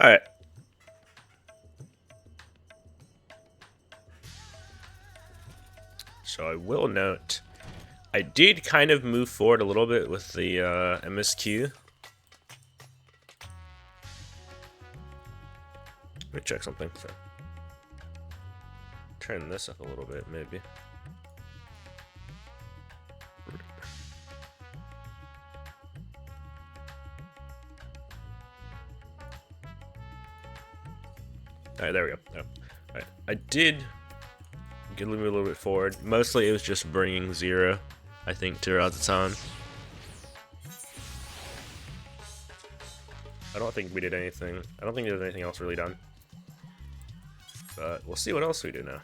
Alright. So I will note, I did kind of move forward a little bit with the MSQ. Let me check something. So, turn this up a little bit, maybe. Alright, there we go. Oh. Alright. I did move a little bit forward. Mostly it was just bringing 0, I think, to Razatan. I don't think we did anything. I don't think there's anything else really done. But we'll see what else we do now.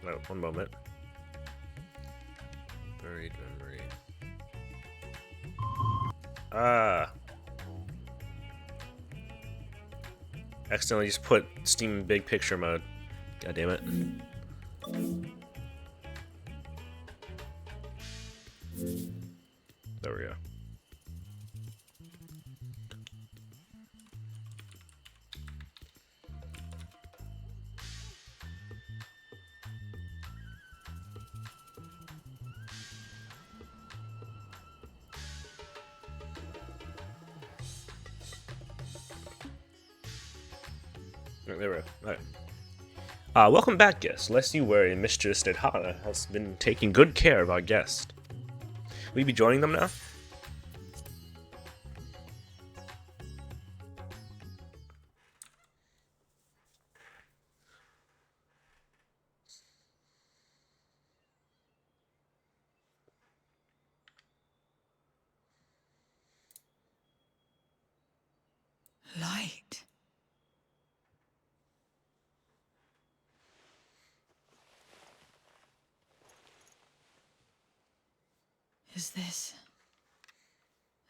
Oh, one moment. Buried memory. Ah. Accidentally just put Steam big picture mode. God damn it. There we go. There we go. Alright. Welcome back, guests. Lest you worry, Mistress Nedhana has been taking good care of our guest. Will you be joining them now? Light. Is this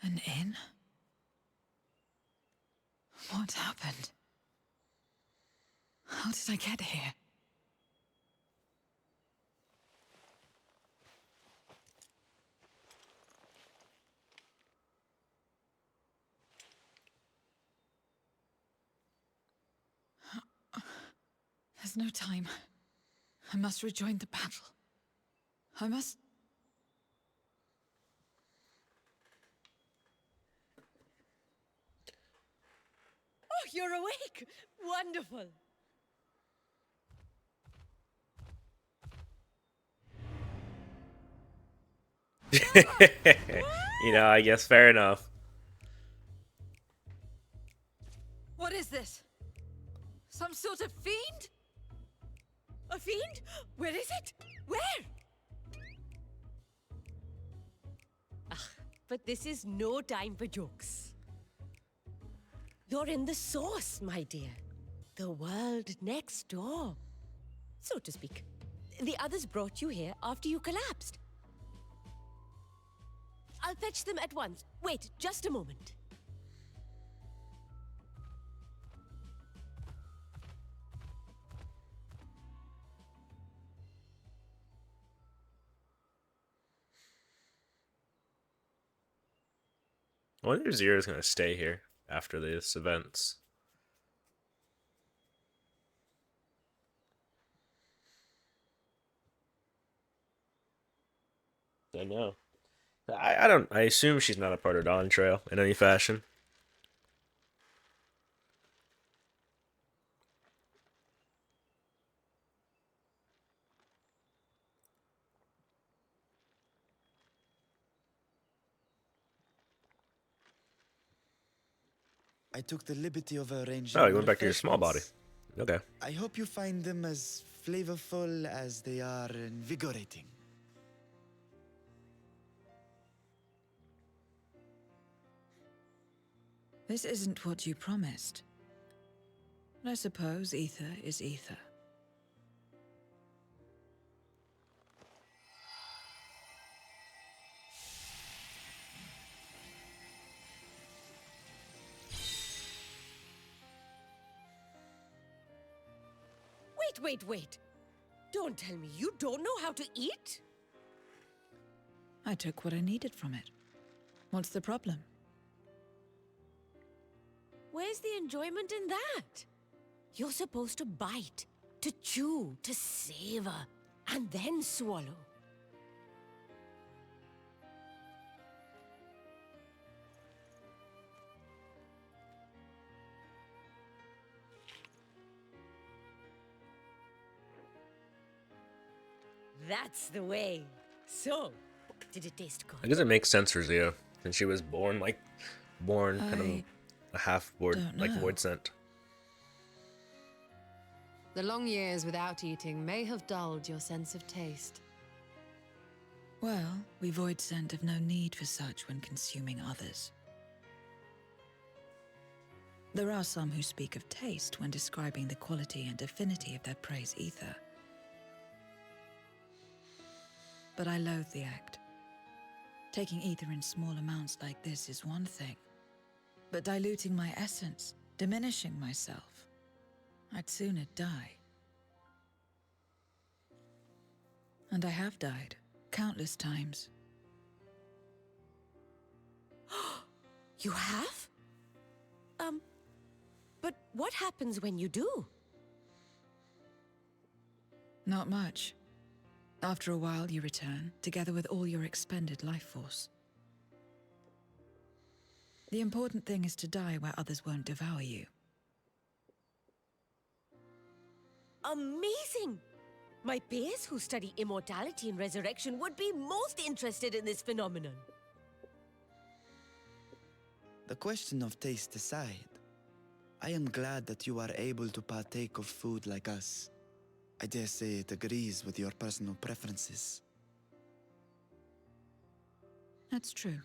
an inn? What happened? How did I get here? There's no time. I must rejoin the battle. I must... Oh, you're awake! Wonderful! You know, I guess fair enough. What is this? Some sort of fiend? A fiend? Where is it? Where? But this is no time for jokes. You're in the source, my dear. The world next door, so to speak. The others brought you here after you collapsed. I'll fetch them at once. Wait, just a moment. I wonder if Zero's gonna stay here after these events. I know. I don't. I assume she's not a part of Dawn Trail in any fashion. I took the liberty of arranging Oh, you went back to your small body. refreshments. Okay. I hope you find them as flavorful as they are invigorating. This isn't what you promised. I suppose ether is ether. Wait. Don't tell me you don't know how to eat? I took what I needed from it. What's the problem? Where's the enjoyment in that? You're supposed to bite, to chew, to savor, and then swallow. That's the way. So, did it taste good? I guess it makes sense for Zia, since she was born kind of I a half void, don't like know. void scent. The long years without eating may have dulled your sense of taste. Well, we void scent have no need for such when consuming others. There are some who speak of taste when describing the quality and affinity of their prey's ether. But I loathe the act. Taking ether in small amounts like this is one thing, but diluting my essence, diminishing myself, I'd sooner die. And I have died, countless times. You have? But what happens when you do? Not much. After a while, you return, together with all your expended life force. The important thing is to die where others won't devour you. Amazing! My peers who study immortality and resurrection would be most interested in this phenomenon. The question of taste aside, I am glad that you are able to partake of food like us. I dare say it agrees with your personal preferences. That's true.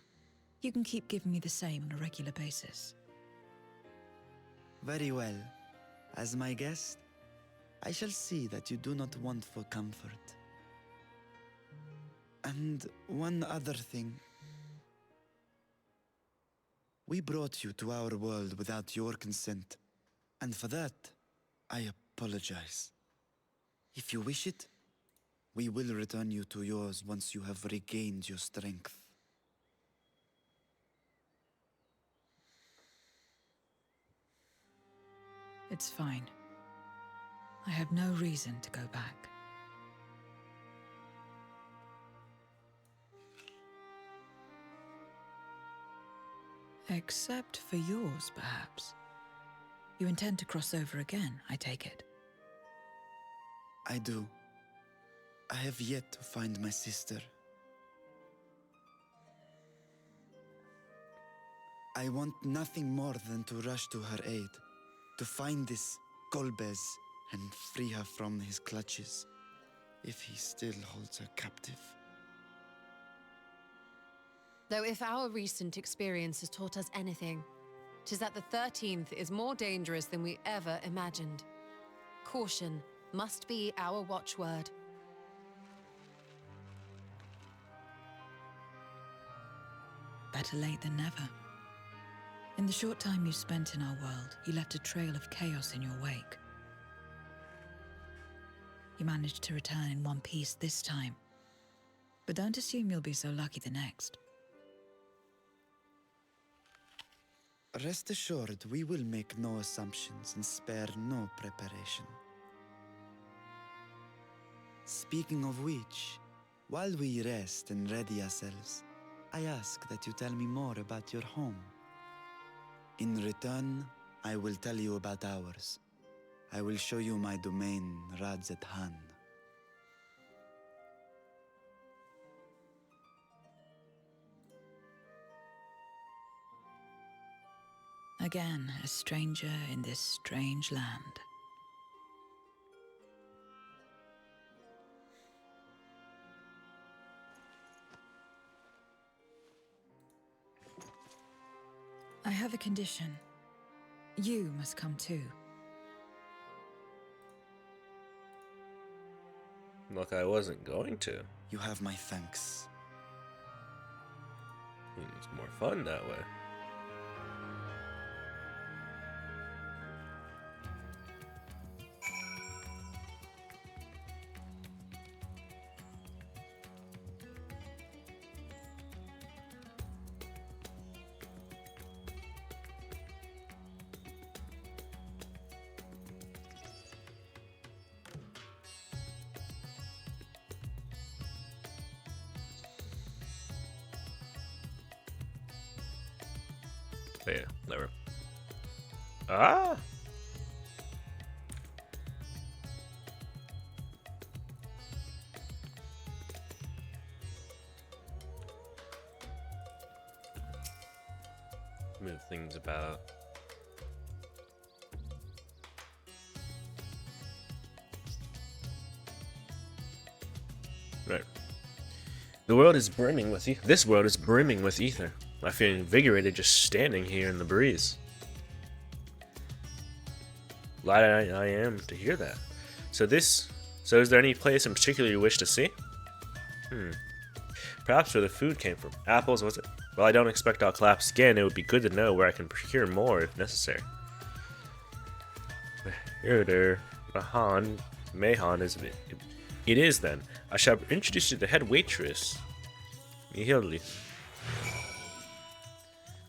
You can keep giving me the same on a regular basis. Very well. As my guest, I shall see that you do not want for comfort. And one other thing. We brought you to our world without your consent, and for that, I apologize. If you wish it, we will return you to yours once you have regained your strength. It's fine. I have no reason to go back. Except for yours, perhaps. You intend to cross over again, I take it. I do. I have yet to find my sister. I want nothing more than to rush to her aid, to find this Golbez and free her from his clutches, if he still holds her captive. Though if our recent experience has taught us anything, 'tis that the 13th is more dangerous than we ever imagined. Caution must be our watchword. Better late than never. In the short time you spent in our world, you left a trail of chaos in your wake. You managed to return in one piece this time, but don't assume you'll be so lucky the next. Rest assured, we will make no assumptions and spare no preparation. Speaking of which, while we rest and ready ourselves, I ask that you tell me more about your home. In return, I will tell you about ours. I will show you my domain, Radzet Han. Again, a stranger in this strange land. I have a condition. You must come too. Look, I wasn't going to. You have my thanks. It's more fun that way. Yeah, never. Ah! Move things about. Right. The world is brimming with This world is brimming with ether. I feel invigorated just standing here in the breeze. Glad I am to hear that. So is there any place in particular you wish to see? Perhaps where the food came from. Apples, was it? Well, I don't expect I'll collapse again. It would be good to know where I can procure more if necessary. Here there. Mahan is it? It is then. I shall introduce you to the head waitress. Mihildi.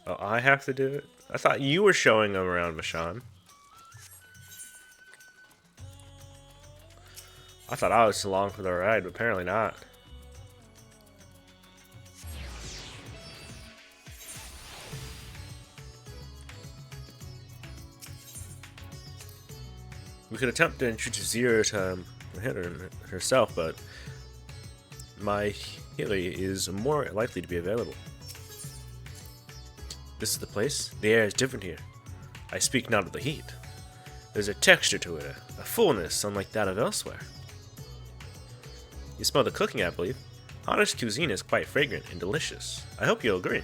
Oh, I have to do it? I thought you were showing them around, Mashan. I thought I was along for the ride, but apparently not. We could attempt to introduce Zira to Hitler herself, but my Hilly is more likely to be available. This is the place. The air is different here. I speak not of the heat. There's a texture to it, a fullness unlike that of elsewhere. You smell the cooking, I believe. Honest cuisine is quite fragrant and delicious. I hope you'll agree.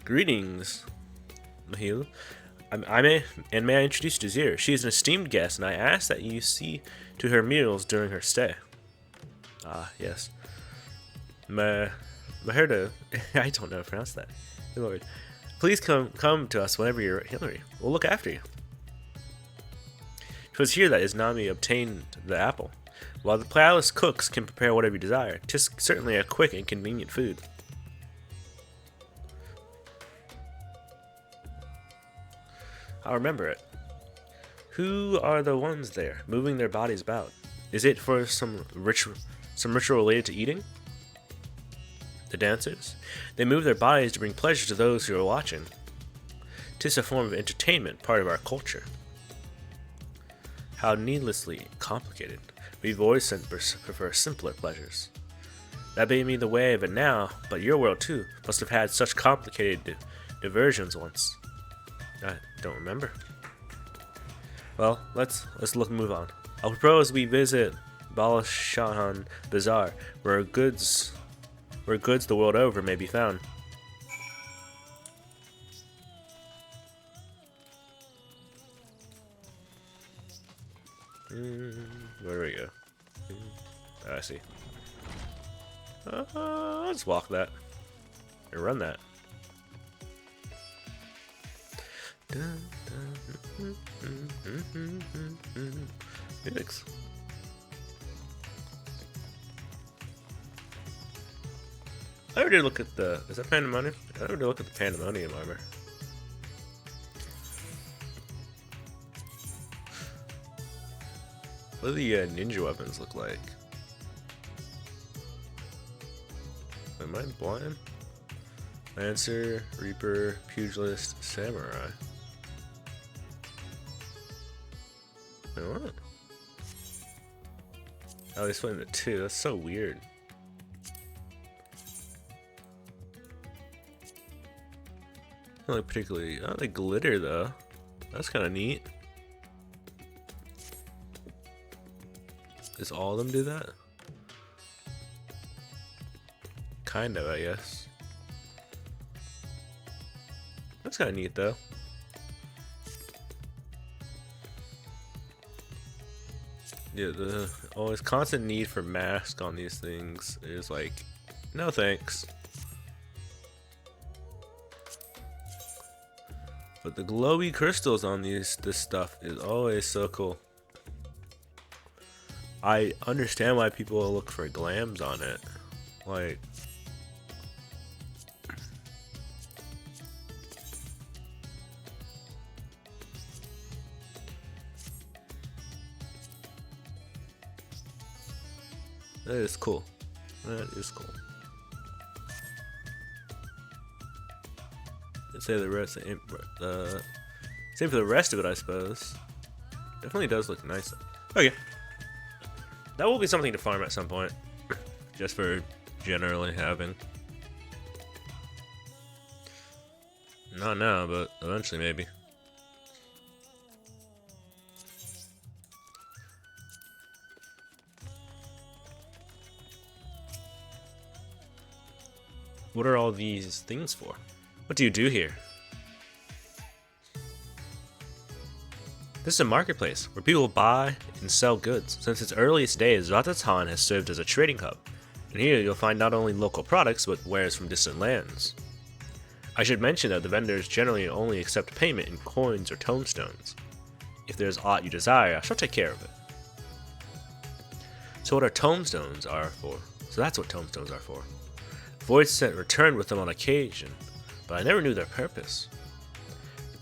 Greetings, Mahil. May I introduce you to Zir? She is an esteemed guest, and I ask that you see to her meals during her stay. Ah, yes. Maherda, I don't know how to pronounce that. Good Lord. Please come to us whenever you're at Hillary. We'll look after you. 'Twas here that Isnami obtained the apple. While the palace cooks can prepare whatever you desire, 'tis certainly a quick and convenient food. I'll remember it. Who are the ones there, moving their bodies about? Is it for some ritual related to eating? The dancers? They move their bodies to bring pleasure to those who are watching. 'Tis a form of entertainment, part of our culture. How needlessly complicated. We've always prefer simpler pleasures. That may be the way of it now, but your world too must have had such complicated diversions once. I don't remember. Well, let's move on. I'll propose we visit Balashahan Bazaar, where goods the world over may be found. Where do we go? Oh, I see. Let's walk that. Or run that. Phoenix. I already look at the. Is that Pandemonium? I already look at the Pandemonium armor. What do the ninja weapons look like? Am I blind? Lancer, Reaper, Pugilist, Samurai. Wait, what? Oh, they split into two. That's so weird. Not like particularly. Oh, they glitter though. That's kind of neat. Does all of them do that? Kind of, I guess. That's kind of neat though. Yeah, the always constant need for mask on these things is like, no thanks. But the glowy crystals on this stuff is always so cool. I understand why people look for glams on it. Like, That is cool. That is cool. Let's say the rest. Same for the rest of it, I suppose. Definitely does look nice. Okay. That will be something to farm at some point. Just for generally having. Not now, but eventually maybe. What are all these things for? What do you do here? This is a marketplace where people buy and sell goods. Since its earliest days, Ratatan has served as a trading hub. And here you'll find not only local products, but wares from distant lands. I should mention that the vendors generally only accept payment in coins or tomestones. If there is aught you desire, I shall take care of it. So what are tomestones are for? So that's what tomestones are for. Voidsent returned with them on occasion, but I never knew their purpose.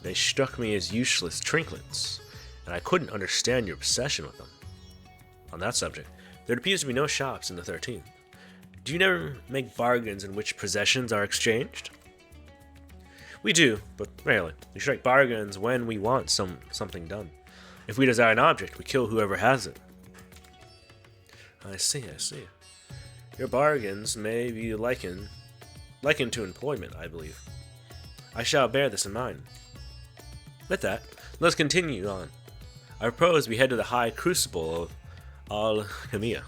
They struck me as useless trinkets, and I couldn't understand your obsession with them. On that subject, there appears to be no shops in the 13th. Do you never make bargains in which possessions are exchanged? We do, but rarely. We strike bargains when we want something done. If we desire an object, we kill whoever has it. I see. Your bargains may be likened to employment, I believe. I shall bear this in mind. With that, let's continue on. I propose we head to the High Crucible of Alchemia.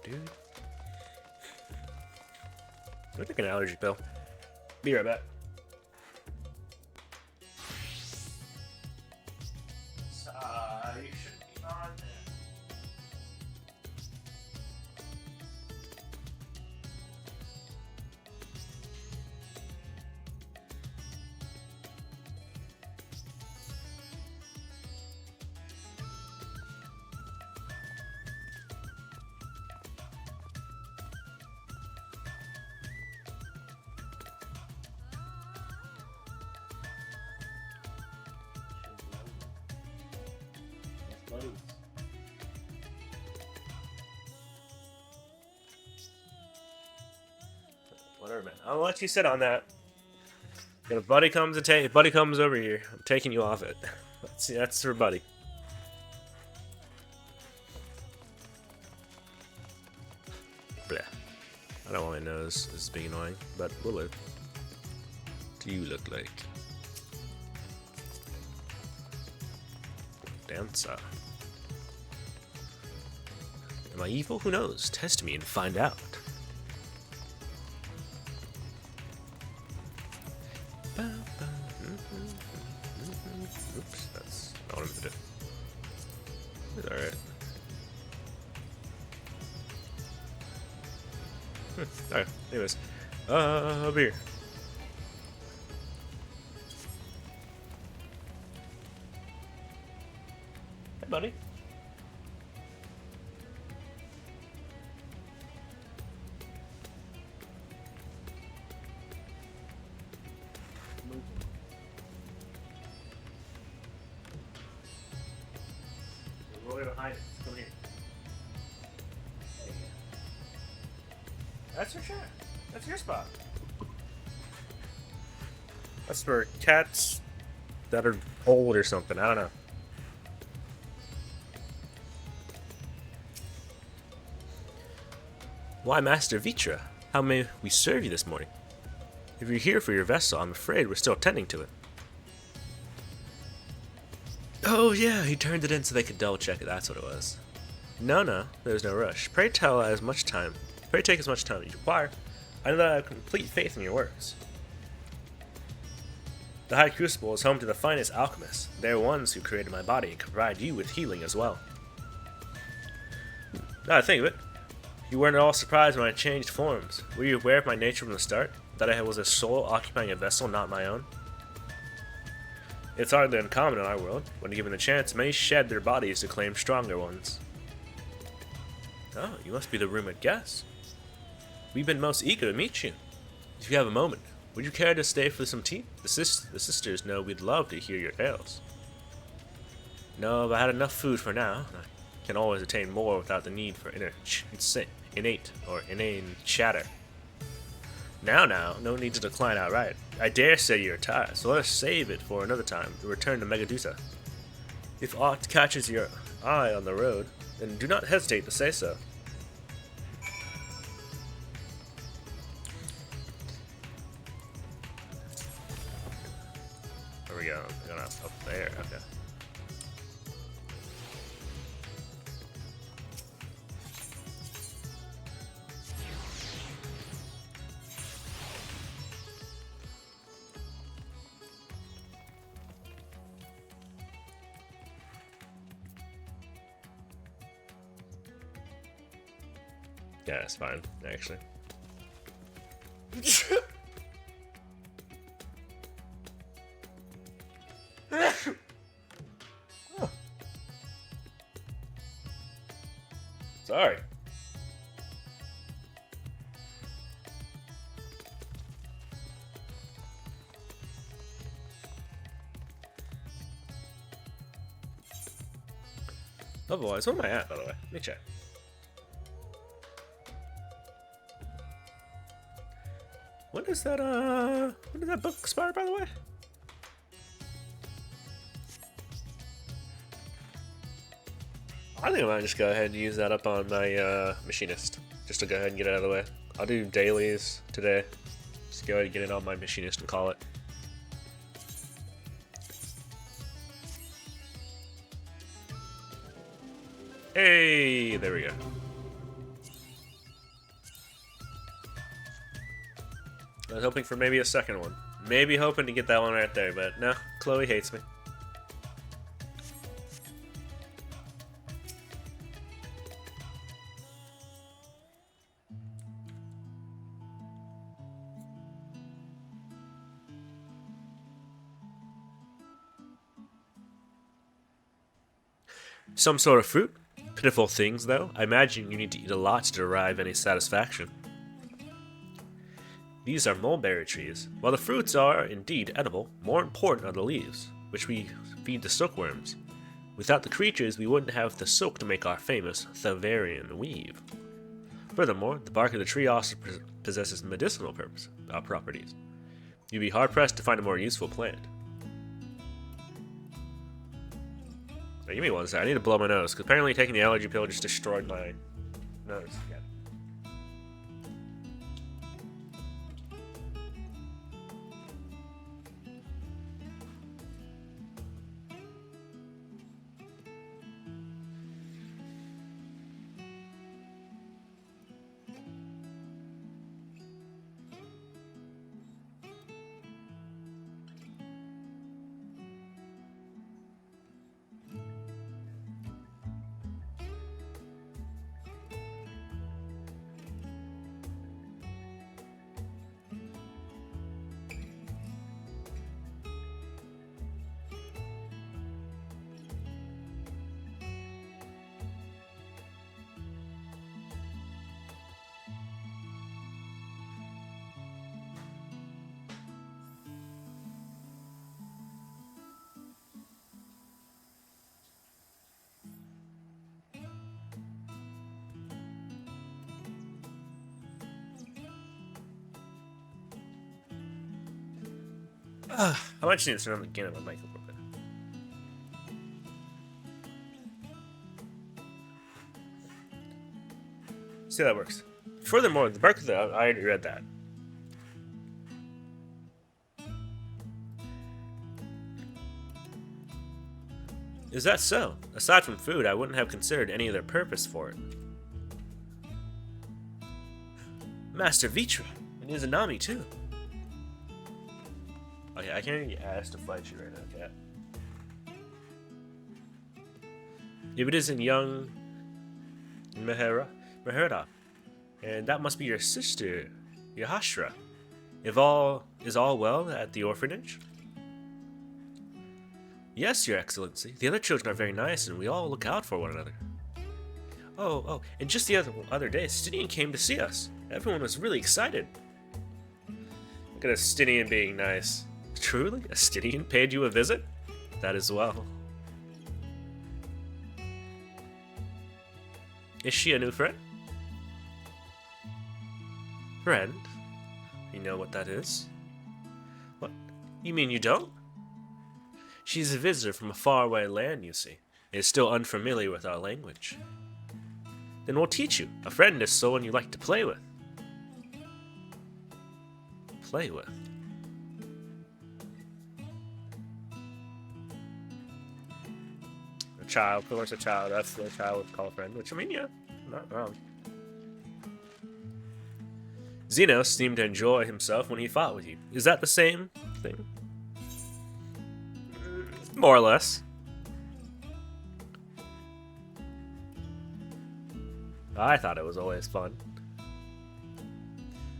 Dude. I'll take an allergy pill. Be right back. You should be on there. Whatever, man. I'll let you sit on that. If Buddy comes over here, I'm taking you off it. That's for Buddy. Blah. I don't want my nose. This is being annoying, but we'll live. What do you look like? Dancer. Am I evil? Who knows? Test me and find out. Oops, that's not what I meant to do. It's alright. Alright, anyways. Beer. Hey, buddy. Behind it. Come here. That's your chair. That's your spot. That's for cats that are old or something. I don't know. Why, Master Vitra? How may we serve you this morning? If you're here for your vessel, I'm afraid we're still tending to it. Oh yeah, he turned it in so they could double check it. That's what it was. No, there's no rush. Pray take as much time as you require. I know that I have complete faith in your works. The High Crucible is home to the finest alchemists. They are ones who created my body and can provide you with healing as well. Now I think of it, you weren't at all surprised when I changed forms. Were you aware of my nature from the start? That I was a soul occupying a vessel not my own? It's hardly uncommon in our world. When given the chance, many shed their bodies to claim stronger ones. Oh, you must be the rumored guest. We've been most eager to meet you. If you have a moment, would you care to stay for some tea? The sisters know we'd love to hear your tales. No, but I had enough food for now. I can always attain more without the need for innate or inane chatter. Now, no need to decline outright. I dare say you're tired, so let us save it for another time to return to Megadusa. If aught catches your eye on the road, then do not hesitate to say so. There we go. We're gonna up there. Okay. Yeah, it's fine, actually. Sorry. Otherwise, where am I at, by the way? Let me check. When does that book expire, by the way? I think I might just go ahead and use that up on my machinist, just to go ahead and get it out of the way. I'll do dailies today. Just go ahead and get it on my machinist and call it. Hey, there we go. I was hoping for maybe a second one. Maybe hoping to get that one right there, but no, Chloe hates me. Some sort of fruit? Pitiful things, though. I imagine you need to eat a lot to derive any satisfaction. These are mulberry trees. While the fruits are indeed edible, more important are the leaves, which we feed the silkworms. Without the creatures, we wouldn't have the silk to make our famous Thavarian weave. Furthermore, the bark of the tree also possesses medicinal properties. You'd be hard-pressed to find a more useful plant. Now, give me one second. I need to blow my nose, because apparently taking the allergy pill just destroyed my nose. Yeah. I might just need to turn on the gain of my mic a little bit. See how that works. Furthermore, the bark of the... I already read that. Is that so? Aside from food, I wouldn't have considered any other purpose for it. Master Vitra, and Izanami too. Okay, I can't even get asked to fight you right now, cat. If it isn't young Meherda, and that must be your sister, Yahashra. Is all well at the orphanage? Yes, Your Excellency. The other children are very nice, and we all look out for one another. Oh, and just the other day, Stydian came to see us. Everyone was really excited. Look at a Stydian being nice. Truly? A Stydian paid you a visit? That as well. Is she a new friend? Friend? You know what that is? What? You mean you don't? She's a visitor from a faraway land, you see, and is still unfamiliar with our language. Then we'll teach you. A friend is someone you like to play with. Play with? A child, pretty much a child. That's what a child would call a friend, which, I mean, yeah, not wrong. Xenos seemed to enjoy himself when he fought with you. Is that the same thing? More or less. I thought it was always fun.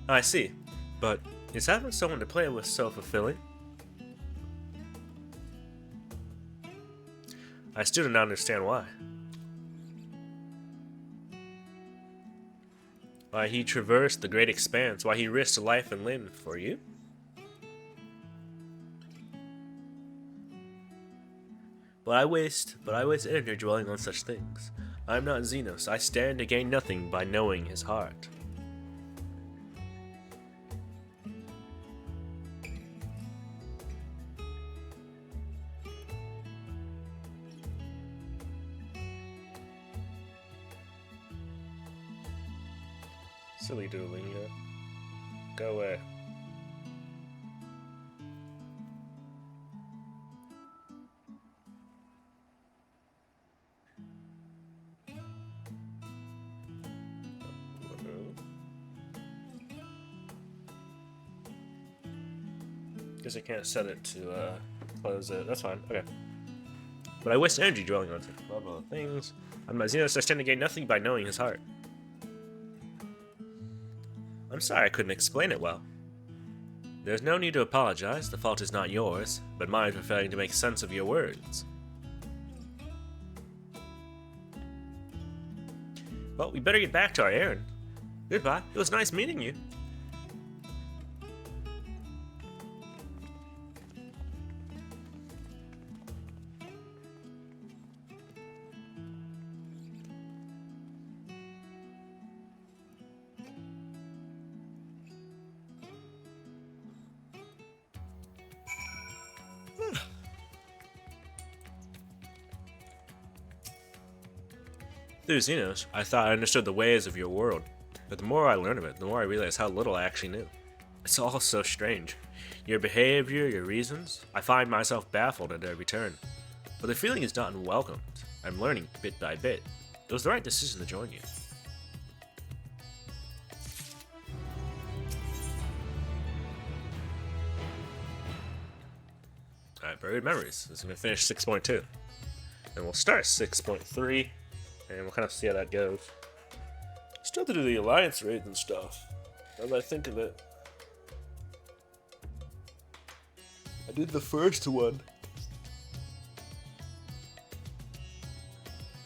I see, but is having someone to play with so fulfilling? I still do not understand why. Why he traversed the great expanse, why he risked life and limb for you? But I waste energy dwelling on such things. I am not Xenos. I stand to gain nothing by knowing his heart. Silly Duolingo. Go away. Guess I can't set it to close it. That's fine. Okay. But I waste energy dwelling on such level things. I'm not Xenos. I stand to gain nothing by knowing his heart. I'm sorry I couldn't explain it well. There's no need to apologize. The fault is not yours, but mine for failing to make sense of your words. Well, we better get back to our errand. Goodbye. It was nice meeting you. Through Xenos, I thought I understood the ways of your world, but the more I learn of it, the more I realize how little I actually knew. It's all so strange. Your behavior, your reasons, I find myself baffled at every turn. But the feeling is not unwelcomed. I'm learning bit by bit. It was the right decision to join you. Alright, Buried Memories. This is going to finish 6.2. And we'll start 6.3. And we'll kind of see how that goes. Still to do the Alliance raids and stuff. Now that I think of it. I did the first one.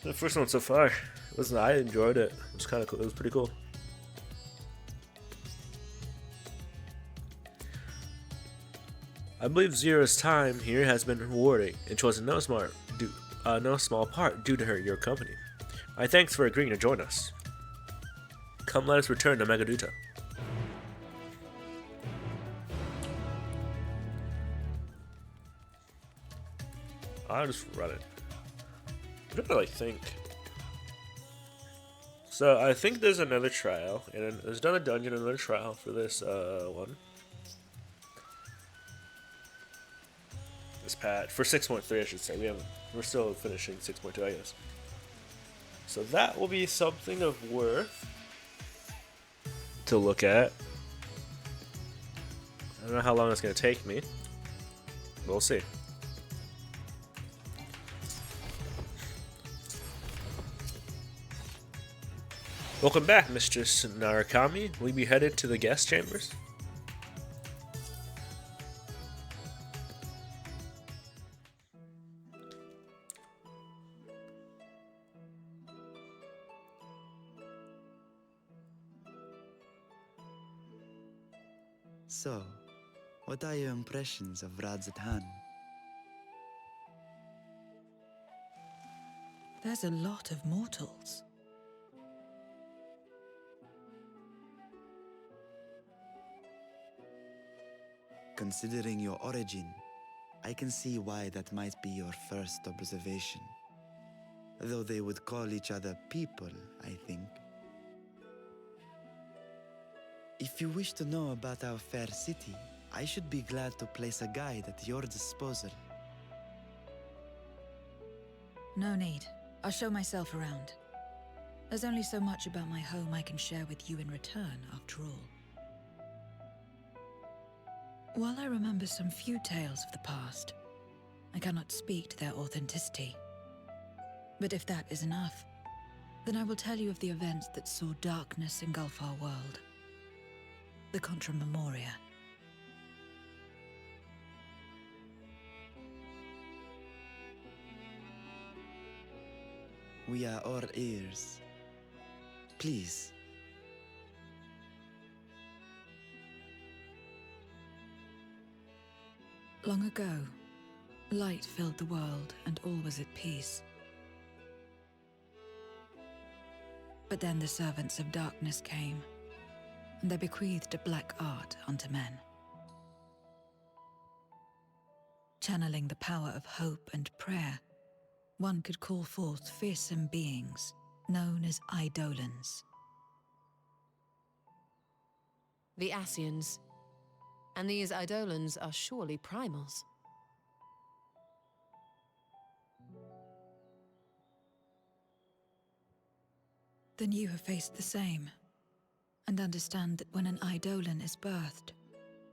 The first one so far. I enjoyed it. It was kind of cool. It was pretty cool. I believe Zero's time here has been rewarding, and was in no small part due to your company. My thanks for agreeing to join us. Come, let us return to Megaduta. I'll just run it. I'm trying to think. So I think there's another trial, and there's another dungeon, another trial for this one. This patch for 6.3, I should say. We're still finishing 6.2, I guess. So that will be something of worth to look at. I don't know how long it's going to take me. We'll see. Welcome back, Mistress Narukami. Will you be headed to the guest chambers? So, what are your impressions of Radzatan? There's a lot of mortals. Considering your origin, I can see why that might be your first observation. Though they would call each other people, I think. If you wish to know about our fair city, I should be glad to place a guide at your disposal. No need. I'll show myself around. There's only so much about my home I can share with you in return, after all. While I remember some few tales of the past, I cannot speak to their authenticity. But if that is enough, then I will tell you of the events that saw darkness engulf our world. The Contra Memoria. We are all ears. Please. Long ago, light filled the world and all was at peace. But then the servants of darkness came, and they bequeathed a black art unto men. Channeling the power of hope and prayer, one could call forth fearsome beings known as Eidolons. The Ascians. And these Eidolons are surely primals. Then you have faced the same, and understand that when an Eidolon is birthed,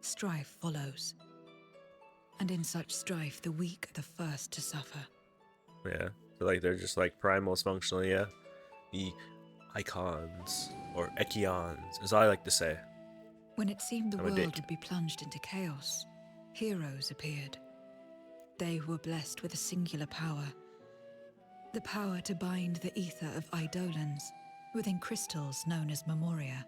strife follows. And in such strife, the weak are the first to suffer. Yeah, so like they're just like primals functionally, yeah. The icons, or echions, as I like to say. When it seemed the I'm a world dick. would be plunged into chaos, heroes appeared. They were blessed with a singular power. The power to bind the ether of Eidolons within crystals known as Memoria.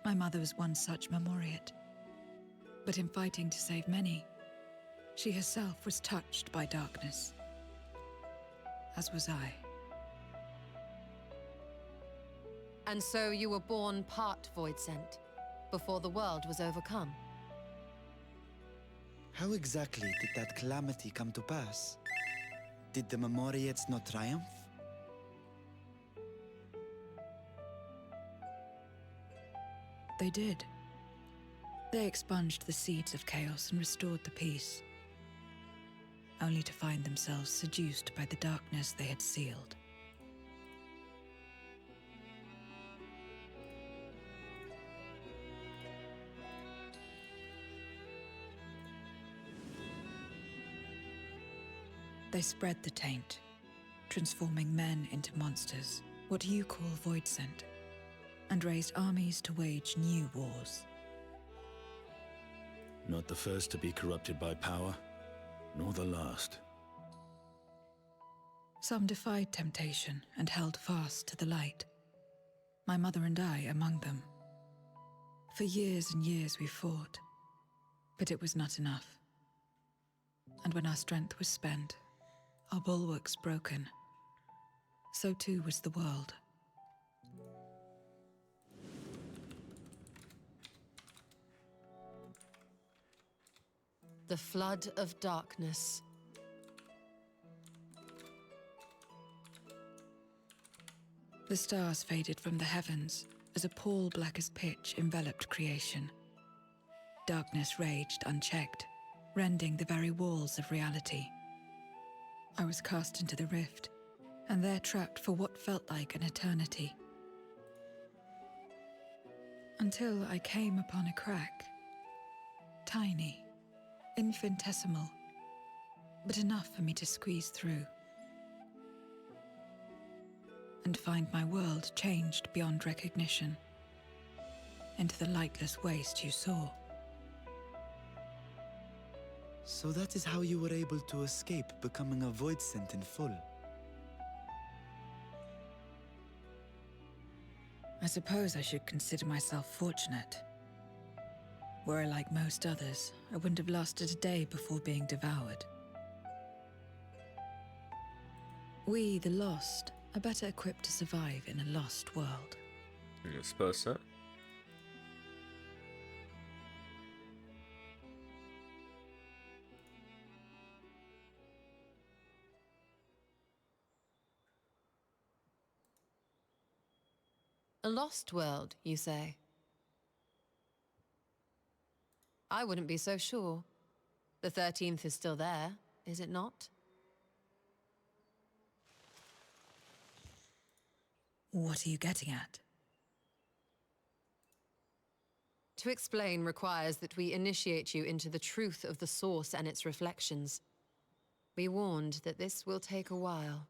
My mother was one such Memoriate. But in fighting to save many, she herself was touched by darkness. As was I. And so you were born part Voidsent, before the world was overcome. How exactly did that calamity come to pass? Did the Memoriates not triumph? They did. They expunged the seeds of chaos and restored the peace, only to find themselves seduced by the darkness they had sealed. They spread the taint, transforming men into monsters, what you call Voidsent, and raised armies to wage new wars. Not the first to be corrupted by power, nor the last. Some defied temptation and held fast to the light. My mother and I among them. For years and years we fought, but it was not enough. And when our strength was spent, our bulwarks broken, so too was the world. The flood of darkness. The stars faded from the heavens as a pall black as pitch enveloped creation. Darkness raged unchecked, rending the very walls of reality. I was cast into the rift, and there trapped for what felt like an eternity. Until I came upon a crack. Tiny, infinitesimal, but enough for me to squeeze through. And find my world changed beyond recognition, into the lightless waste you saw. So that is how you were able to escape becoming a Voidsent in full. I suppose I should consider myself fortunate. Were I like most others, I wouldn't have lasted a day before being devoured. We, the lost, are better equipped to survive in a lost world. I suppose so. A lost world, you say? I wouldn't be so sure. The 13th is still there, is it not? What are you getting at? To explain requires that we initiate you into the truth of the source and its reflections. We warned that this will take a while.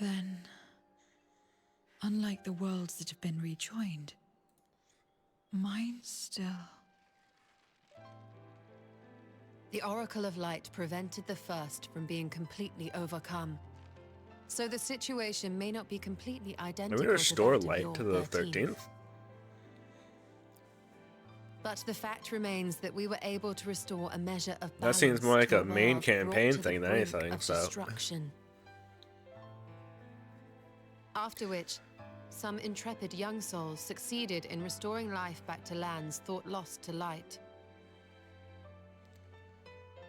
Then, unlike the worlds that have been rejoined, mine still... The Oracle of Light prevented the first from being completely overcome. So the situation may not be completely identical Maybe to restore that of light your to the 13th? But the fact remains that we were able to restore a measure of balance. That seems more like to a main world campaign brought to the thing than brink anything, of so... destruction. After which, some intrepid young souls succeeded in restoring life back to lands thought lost to light.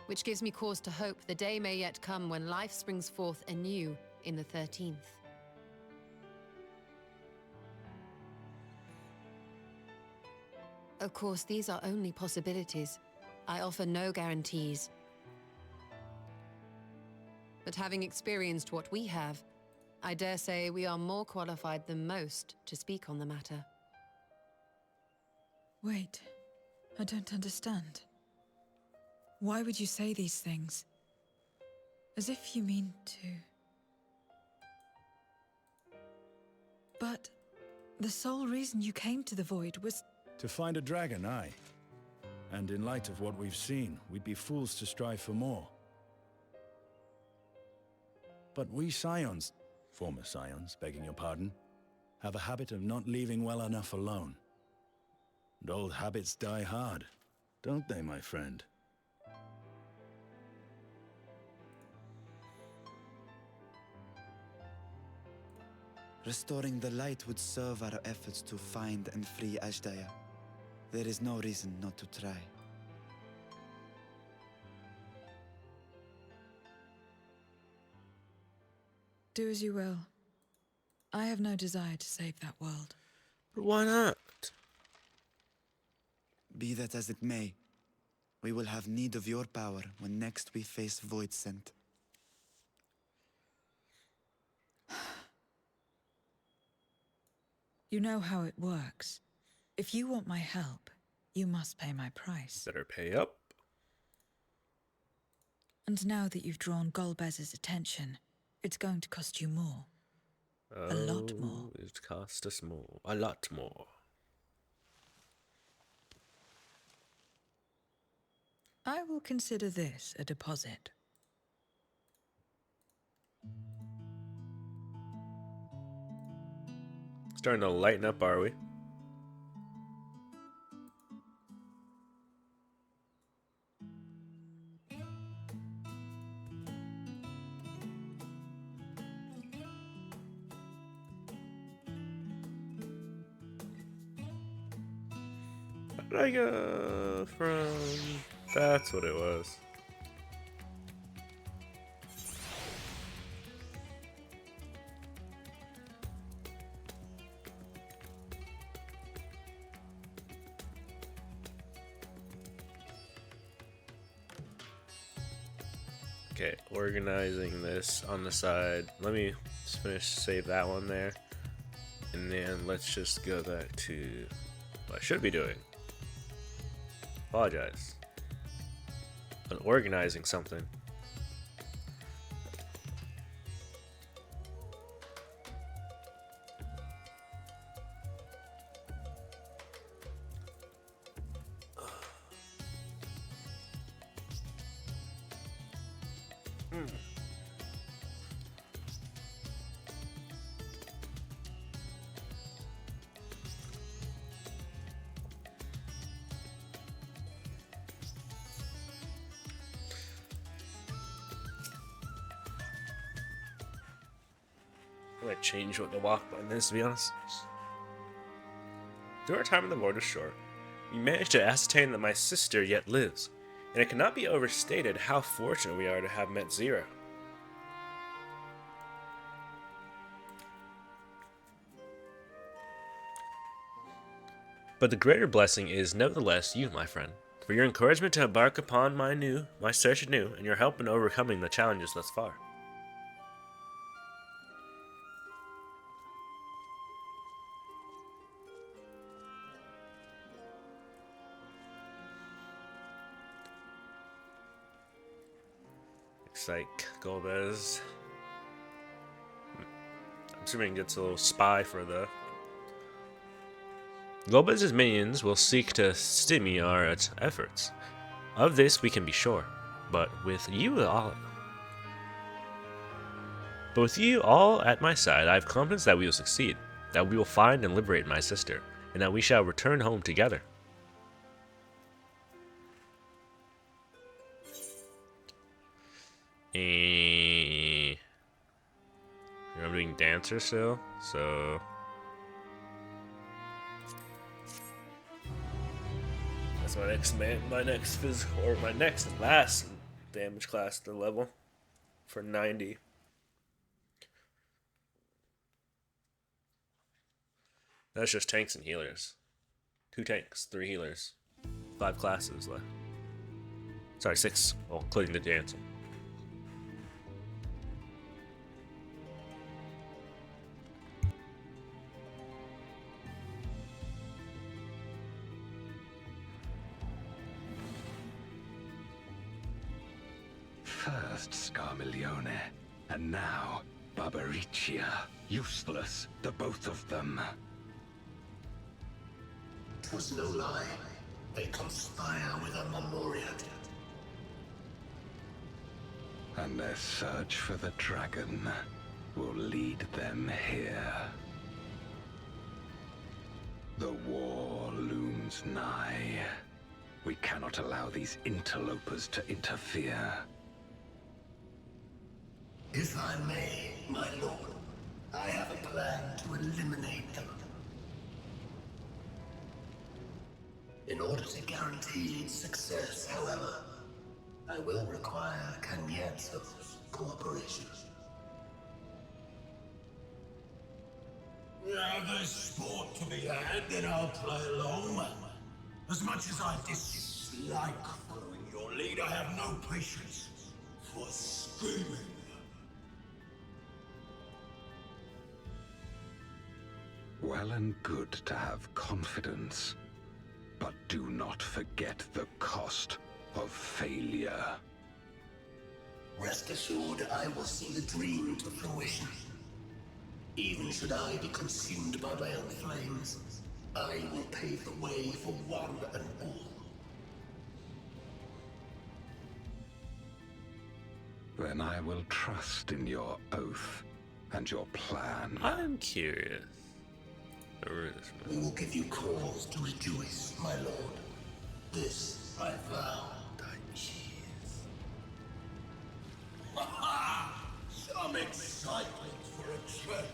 Which gives me cause to hope the day may yet come when life springs forth anew in the 13th. Of course, these are only possibilities. I offer no guarantees. But having experienced what we have, I dare say we are more qualified than most to speak on the matter. Wait, I don't understand. Why would you say these things? As if you mean to... But the sole reason you came to the Void was... To find a dragon, aye. And in light of what we've seen, we'd be fools to strive for more. But we Scions, former Scions, begging your pardon, have a habit of not leaving well enough alone. And old habits die hard, don't they, my friend? Restoring the light would serve our efforts to find and free Azdaja. There is no reason not to try. Do as you will. I have no desire to save that world. But why not? Be that as it may, we will have need of your power when next we face Voidsent. You know how it works. If you want my help, you must pay my price. Better pay up. And now that you've drawn Golbez's attention, it's going to cost you more. A lot more. It cost us more. A lot more. I will consider this a deposit. Starting to lighten up, are we? How did I go from... That's what it was. Okay, organizing this on the side. Let me just save that one there. And then let's just go back to what I should be doing. Apologize. On organizing something. I'm gonna change what the walk button is, to be honest. Through our time on the Mortar Shore, we managed to ascertain that my sister yet lives, and it cannot be overstated how fortunate we are to have met Zero. But the greater blessing is nevertheless you, my friend, for your encouragement to embark upon my search anew, and your help in overcoming the challenges thus far. Looks like Golbez. I'm assuming gets a little spy for the. Golbez's minions will seek to stymie our efforts. Of this we can be sure, but with you all at my side, I have confidence that we will succeed, that we will find and liberate my sister, and that we shall return home together. I'm doing dancer still, so that's my next physical, or my next and last damage class to level for 90. That's just tanks and healers. 2 tanks, 3 healers, 5 classes left. Sorry, 6, well, including the dancer. First Scarmiglione, and now Barbariccia. Useless, the both of them. 'Twas no lie. They conspire with a Memoriat. And their search for the dragon will lead them here. The war looms nigh. We cannot allow these interlopers to interfere. If I may, my lord, I have a plan to eliminate them. In order to guarantee success, however, I will require Cagnazzo's cooperation. Now there's sport to be had, then I'll play along. As much as I dislike following your lead, I have no patience for screaming. Well and good to have confidence, but do not forget the cost of failure. Rest assured, I will see the dream to fruition. Even should I be consumed by my own flames, I will pave the way for one and all. Then I will trust in your oath and your plan. I'm curious. We will give you cause to rejoice, my lord. This I vow. Some excitement for a change.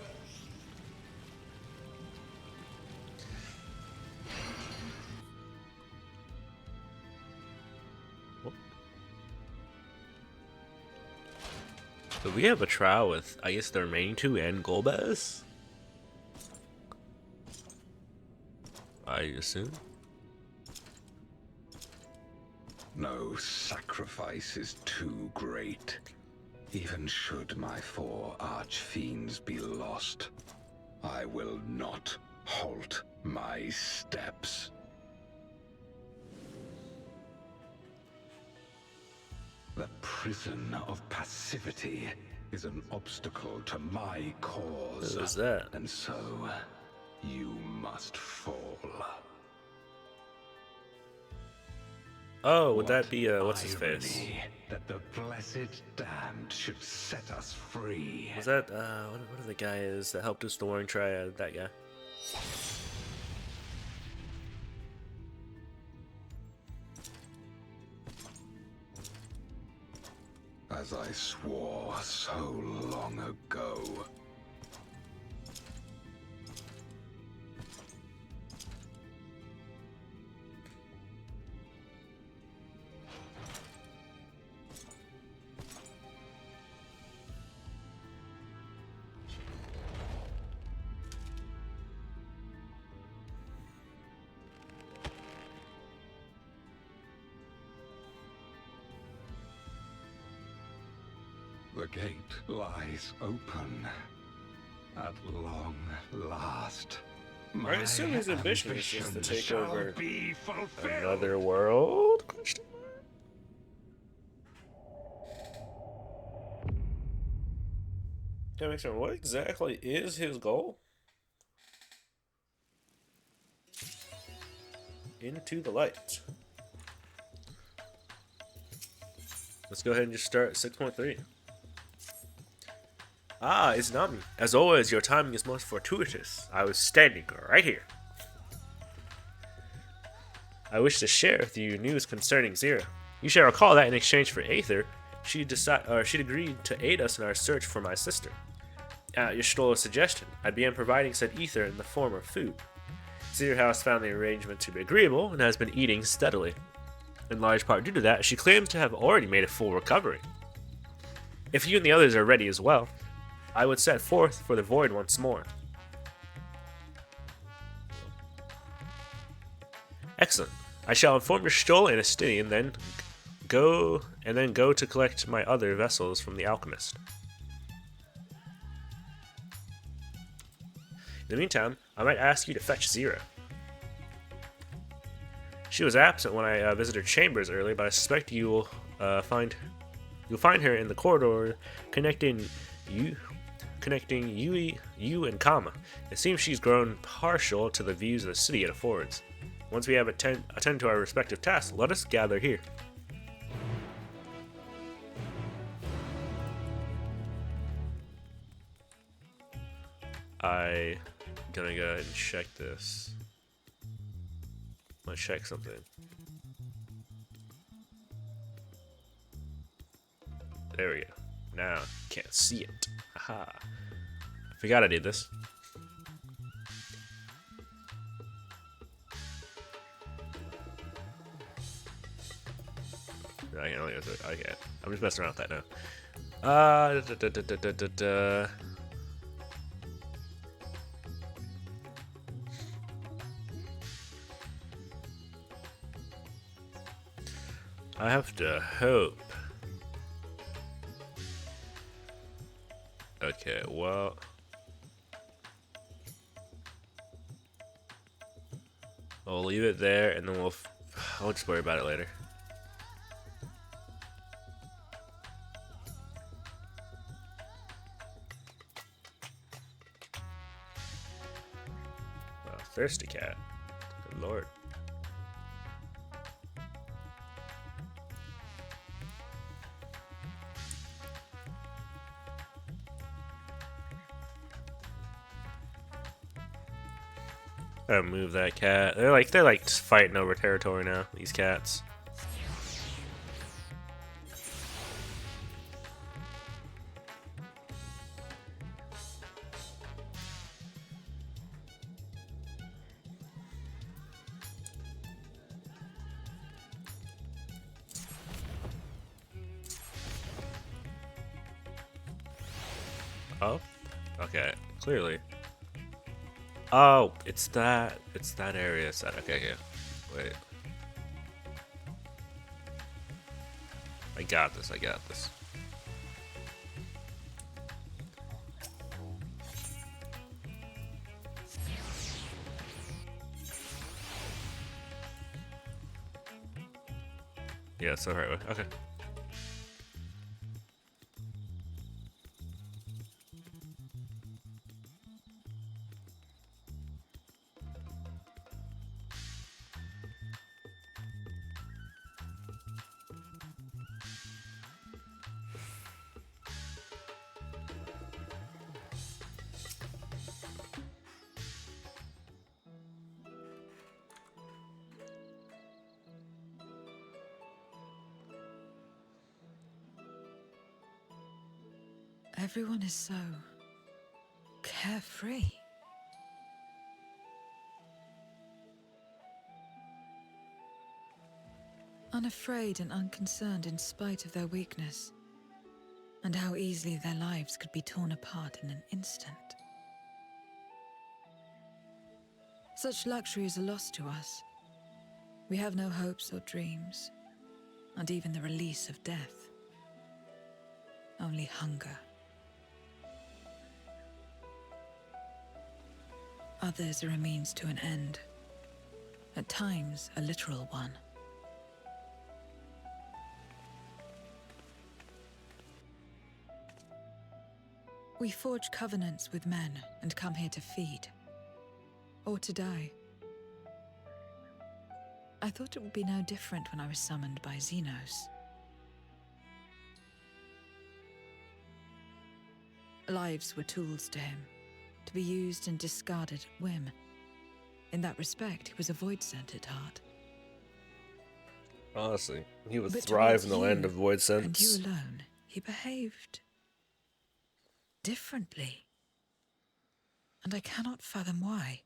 So we have a trial with, I guess, the remaining 2 and Golbez? I assume. No sacrifice is too great. Even should my 4 archfiends be lost, I will not halt my steps. The prison of passivity is an obstacle to my cause. What is that? And so, you must fall. Oh, would that be, what's his face? Irony that the blessed damned should set us free. Was that, what the guy is that helped us the Warring Triad? That guy. As I swore so long ago, The gate lies open. At long last. I assume his ambition is just to take shall over be fulfilled. another world? That makes sense. What exactly is his goal? Into the light. Let's go ahead and just start 6.3. Ah, it's Nami. As always, your timing is most fortuitous. I was standing right here. I wish to share with you news concerning Zira. You shall recall that in exchange for Aether, she'd agreed to aid us in our search for my sister. At Y'shtola's suggestion, I began providing said ether in the form of food. Zira House found the arrangement to be agreeable and has been eating steadily. In large part due to that, she claims to have already made a full recovery. If you and the others are ready as well, I would set forth for the void once more. Excellent. I shall inform Y'shtola and Estinian, and then go to collect my other vessels from the alchemist. In the meantime, I might ask you to fetch Zira. She was absent when I visited her chambers earlier, but I suspect you'll find her in the corridor connecting you and Kama. It seems she's grown partial to the views of the city it affords. Once we have attend to our respective tasks, let us gather here. I'm gonna go ahead and check this. I'm gonna check something. There we go. Now can't see it. Aha. I forgot I did this. I can only go through it. Okay. I'm just messing around with that now. I have to hope. Okay, well. I'll leave it there and then I'll just worry about it later. Oh, thirsty cat. Good lord. Gotta move that cat. They're like just fighting over territory now, these cats. Oh, okay, clearly. Oh, it's that area. Okay, yeah. Wait. I got this. Yeah, it's the right way. Okay. Everyone is so carefree. Unafraid and unconcerned in spite of their weakness, and how easily their lives could be torn apart in an instant. Such luxury is a loss to us. We have no hopes or dreams, not even the release of death. only hunger. Others are a means to an end, at times a literal one. We forge covenants with men and come here to feed, or to die. I thought it would be no different when I was summoned by Xenos. Lives were tools to him, to be used and discarded at whim. In that respect, he was a Void-Sent at heart. Honestly, he would But thrive in towards the land you, of void and you sense. alone, he behaved differently. And I cannot fathom why.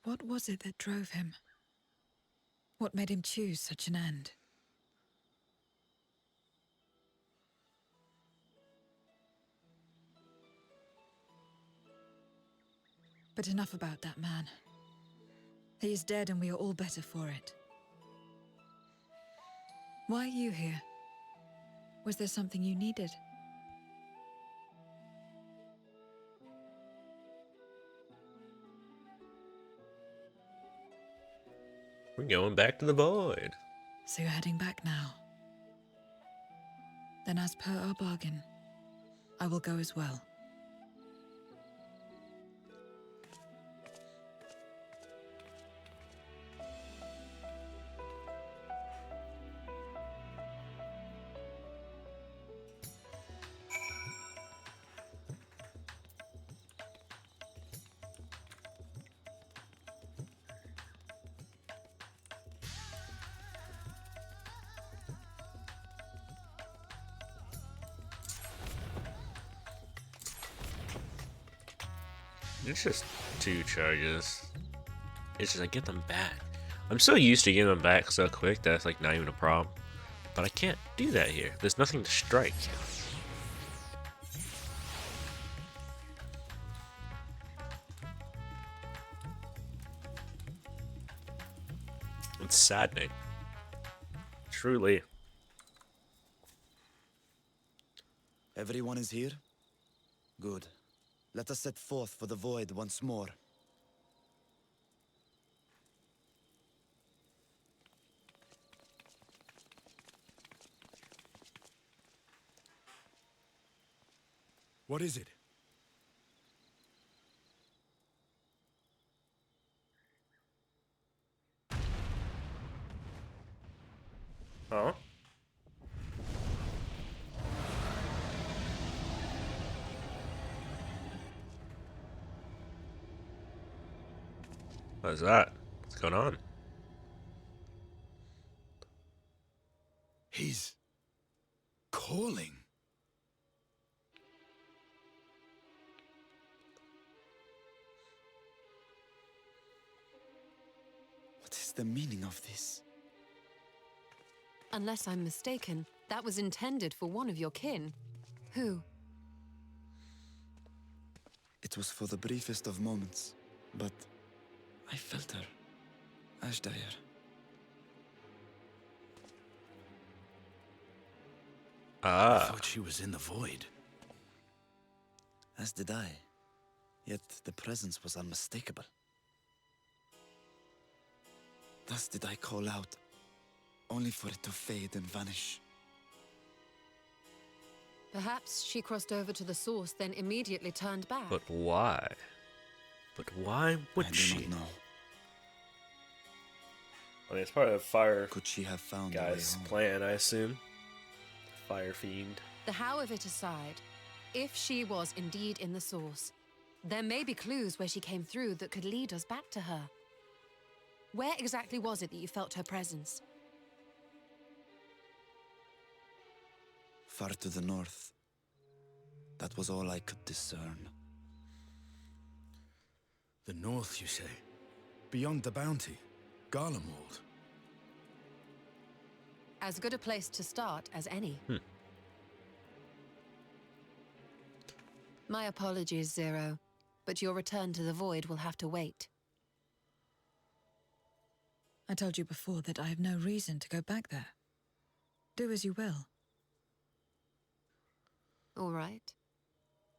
What was it that drove him? What made him choose such an end? But enough about that man. He is dead and we are all better for it. Why are you here? Was there something you needed? We're going back to the void. So you're heading back now. Then as per our bargain, I will go as well. It's just 2 charges. It's just I get them back. I'm so used to getting them back so quick that it's like not even a problem. But I can't do that here. There's nothing to strike. It's saddening. Truly. Everyone is here? Good. Let us set forth for the void once more. What is it? Huh? What is that? What's going on? He's calling. What is the meaning of this? Unless I'm mistaken, that was intended for one of your kin. Who? It was for the briefest of moments, but I felt her. Ashdire. I Ah. thought she was in the void. As did I. Yet the presence was unmistakable. Thus did I call out, only for it to fade and vanish. Perhaps she crossed over to the source, then immediately turned back. But why? But why would I do she? not know. I mean, it's part of the Fire Could she have found a guy's way home? plan, I assume. Fire Fiend. The how of it aside, if she was indeed in the source, there may be clues where she came through that could lead us back to her. Where exactly was it that you felt her presence? Far to the north. That was all I could discern. The north, you say? Beyond the bounty? Garlemald? As good a place to start as any. My apologies, Zero, but your return to the void will have to wait. I told you before that I have no reason to go back there. Do as you will. All right.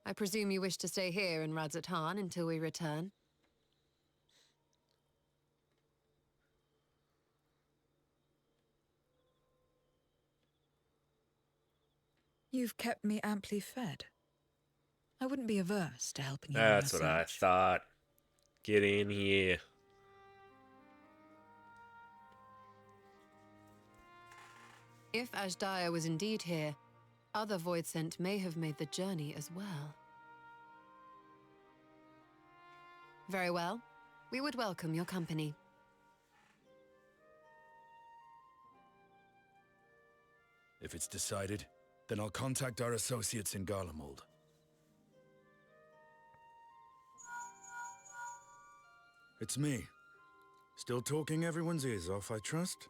I presume you wish to stay here in Radzatan until we return? You've kept me amply fed. I wouldn't be averse to helping you That's in what your I search. thought. Get in here. If Ashdaya was indeed here, other Voidsent may have made the journey as well. Very well. We would welcome your company. If it's decided, then I'll contact our associates in Garlemald. It's me. Still talking everyone's ears off, I trust?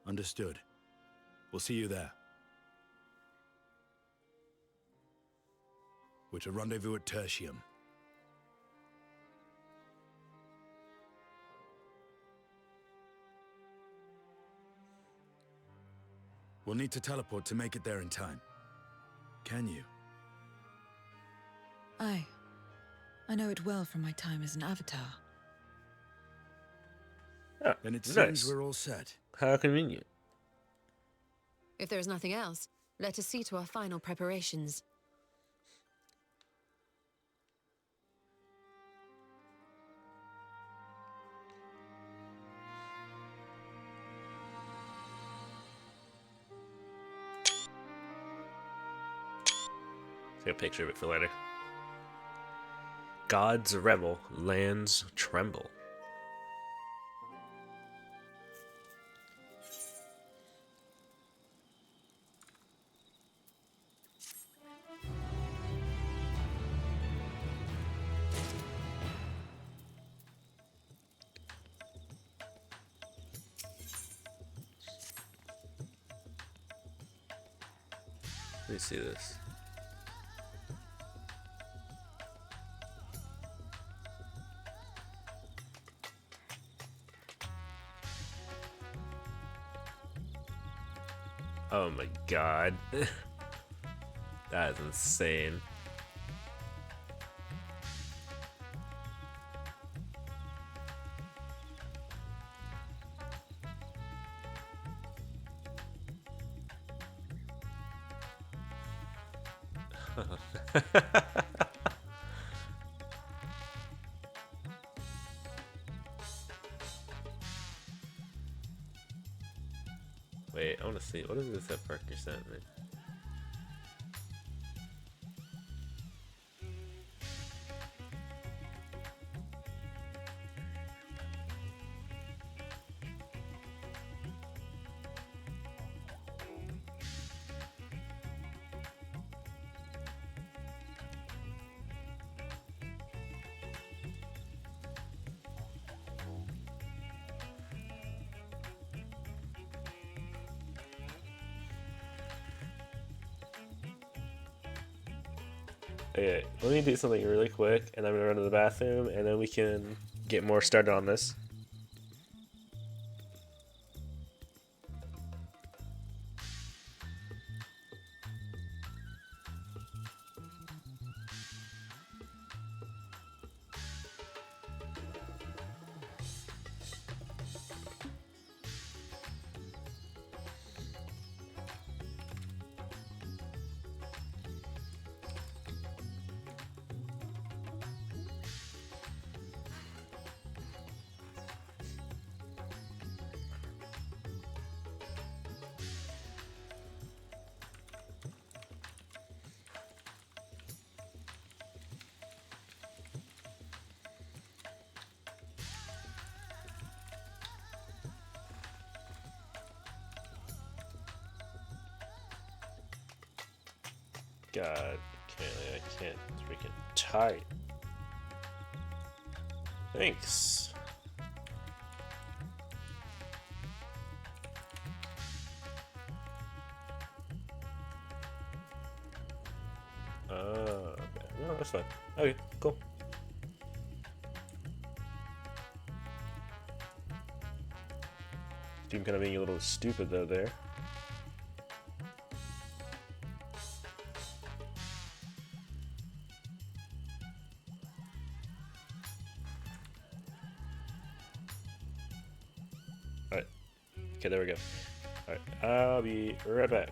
Understood. We'll see you there. We're to rendezvous at Tertium. We'll need to teleport to make it there in time. Can you? Aye. I know it well from my time as an avatar. Oh, Then it nice. seems we're all set. How convenient. If there is nothing else, let us see to our final preparations. Take a picture of it for later. Gods revel, lands tremble. Let me see this. Oh my god. That is insane. Wait, I want to see. What is this that Parker sent me? Okay, let me do something really quick, and I'm gonna run to the bathroom, and then we can get more started on this. God, I can't freaking type. Thanks. Okay. No, that's fine. Okay, cool. Doom kind of being a little stupid though there. Alright. Okay, there we go. Alright, I'll be right back.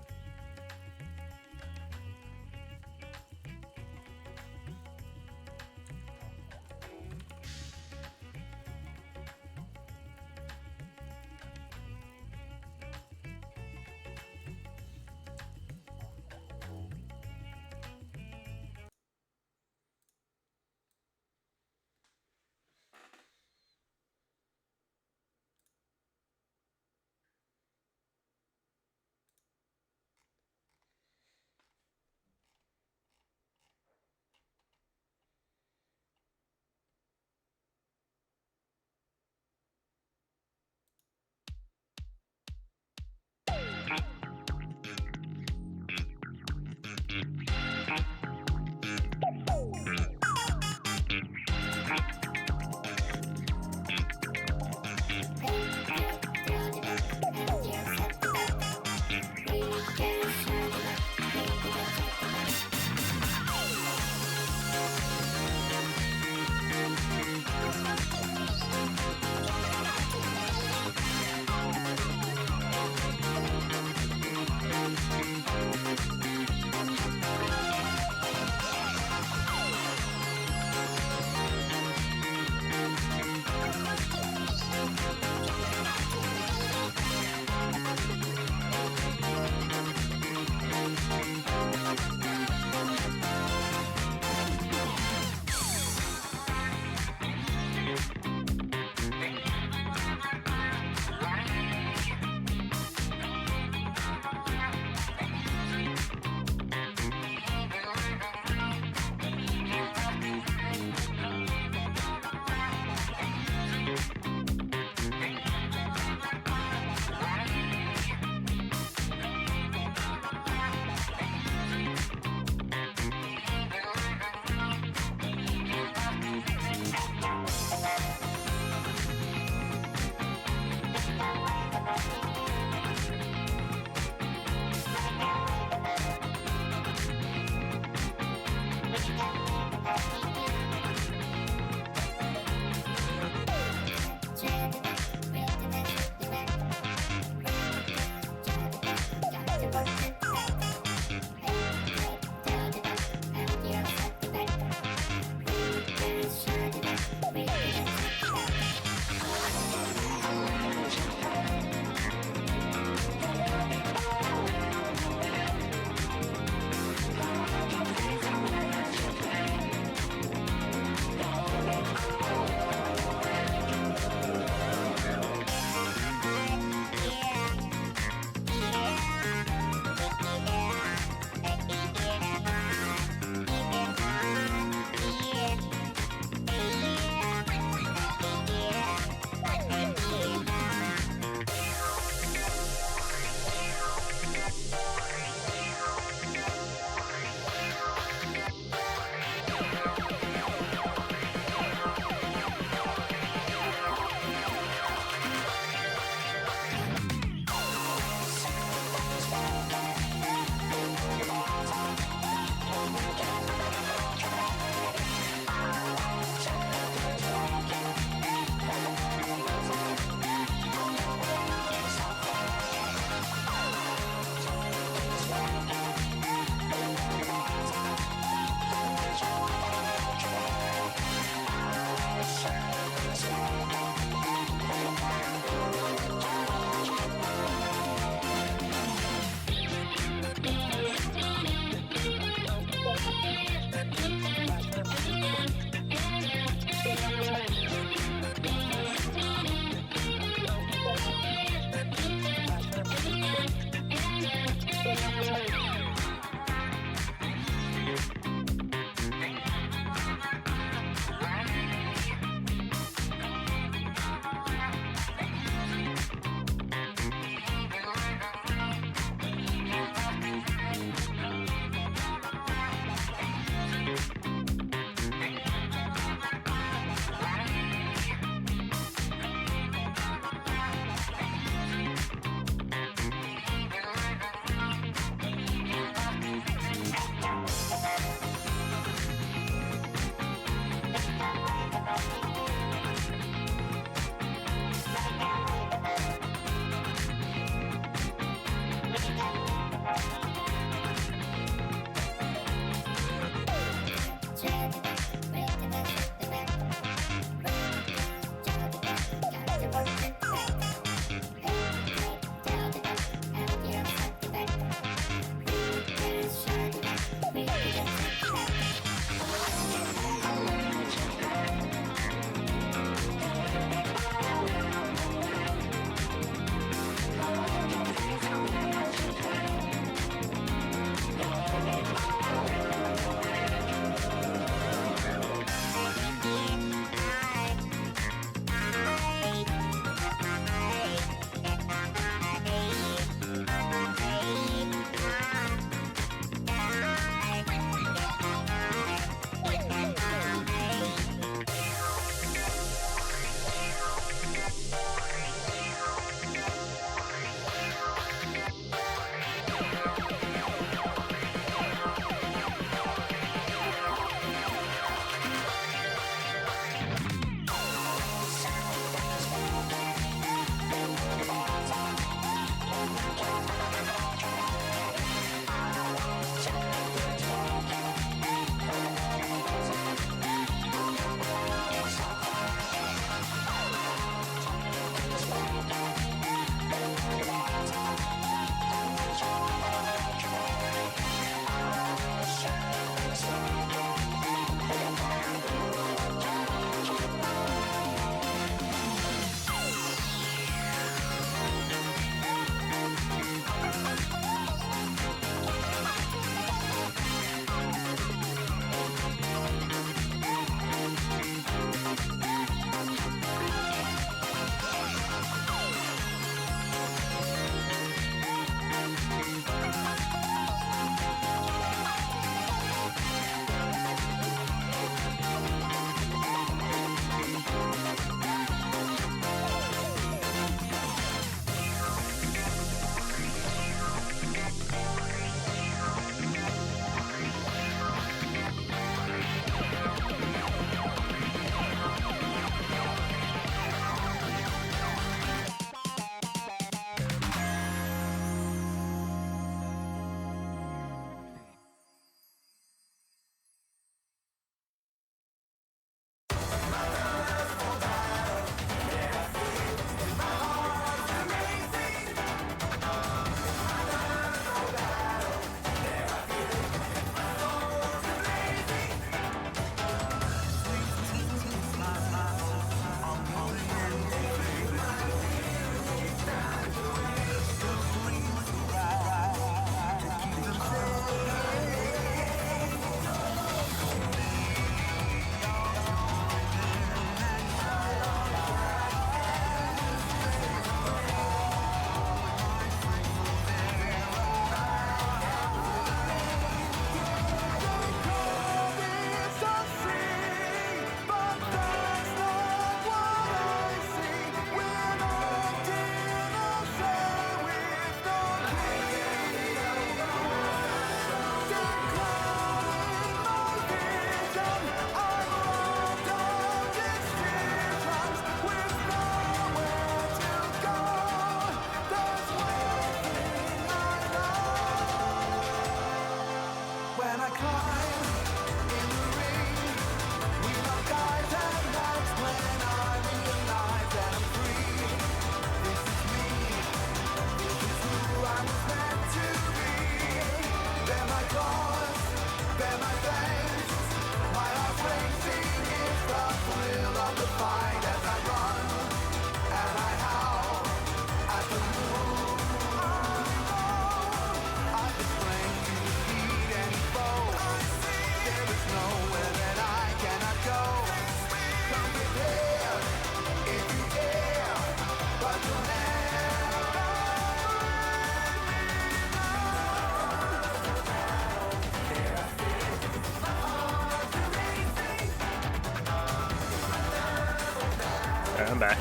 Alright, I'm back.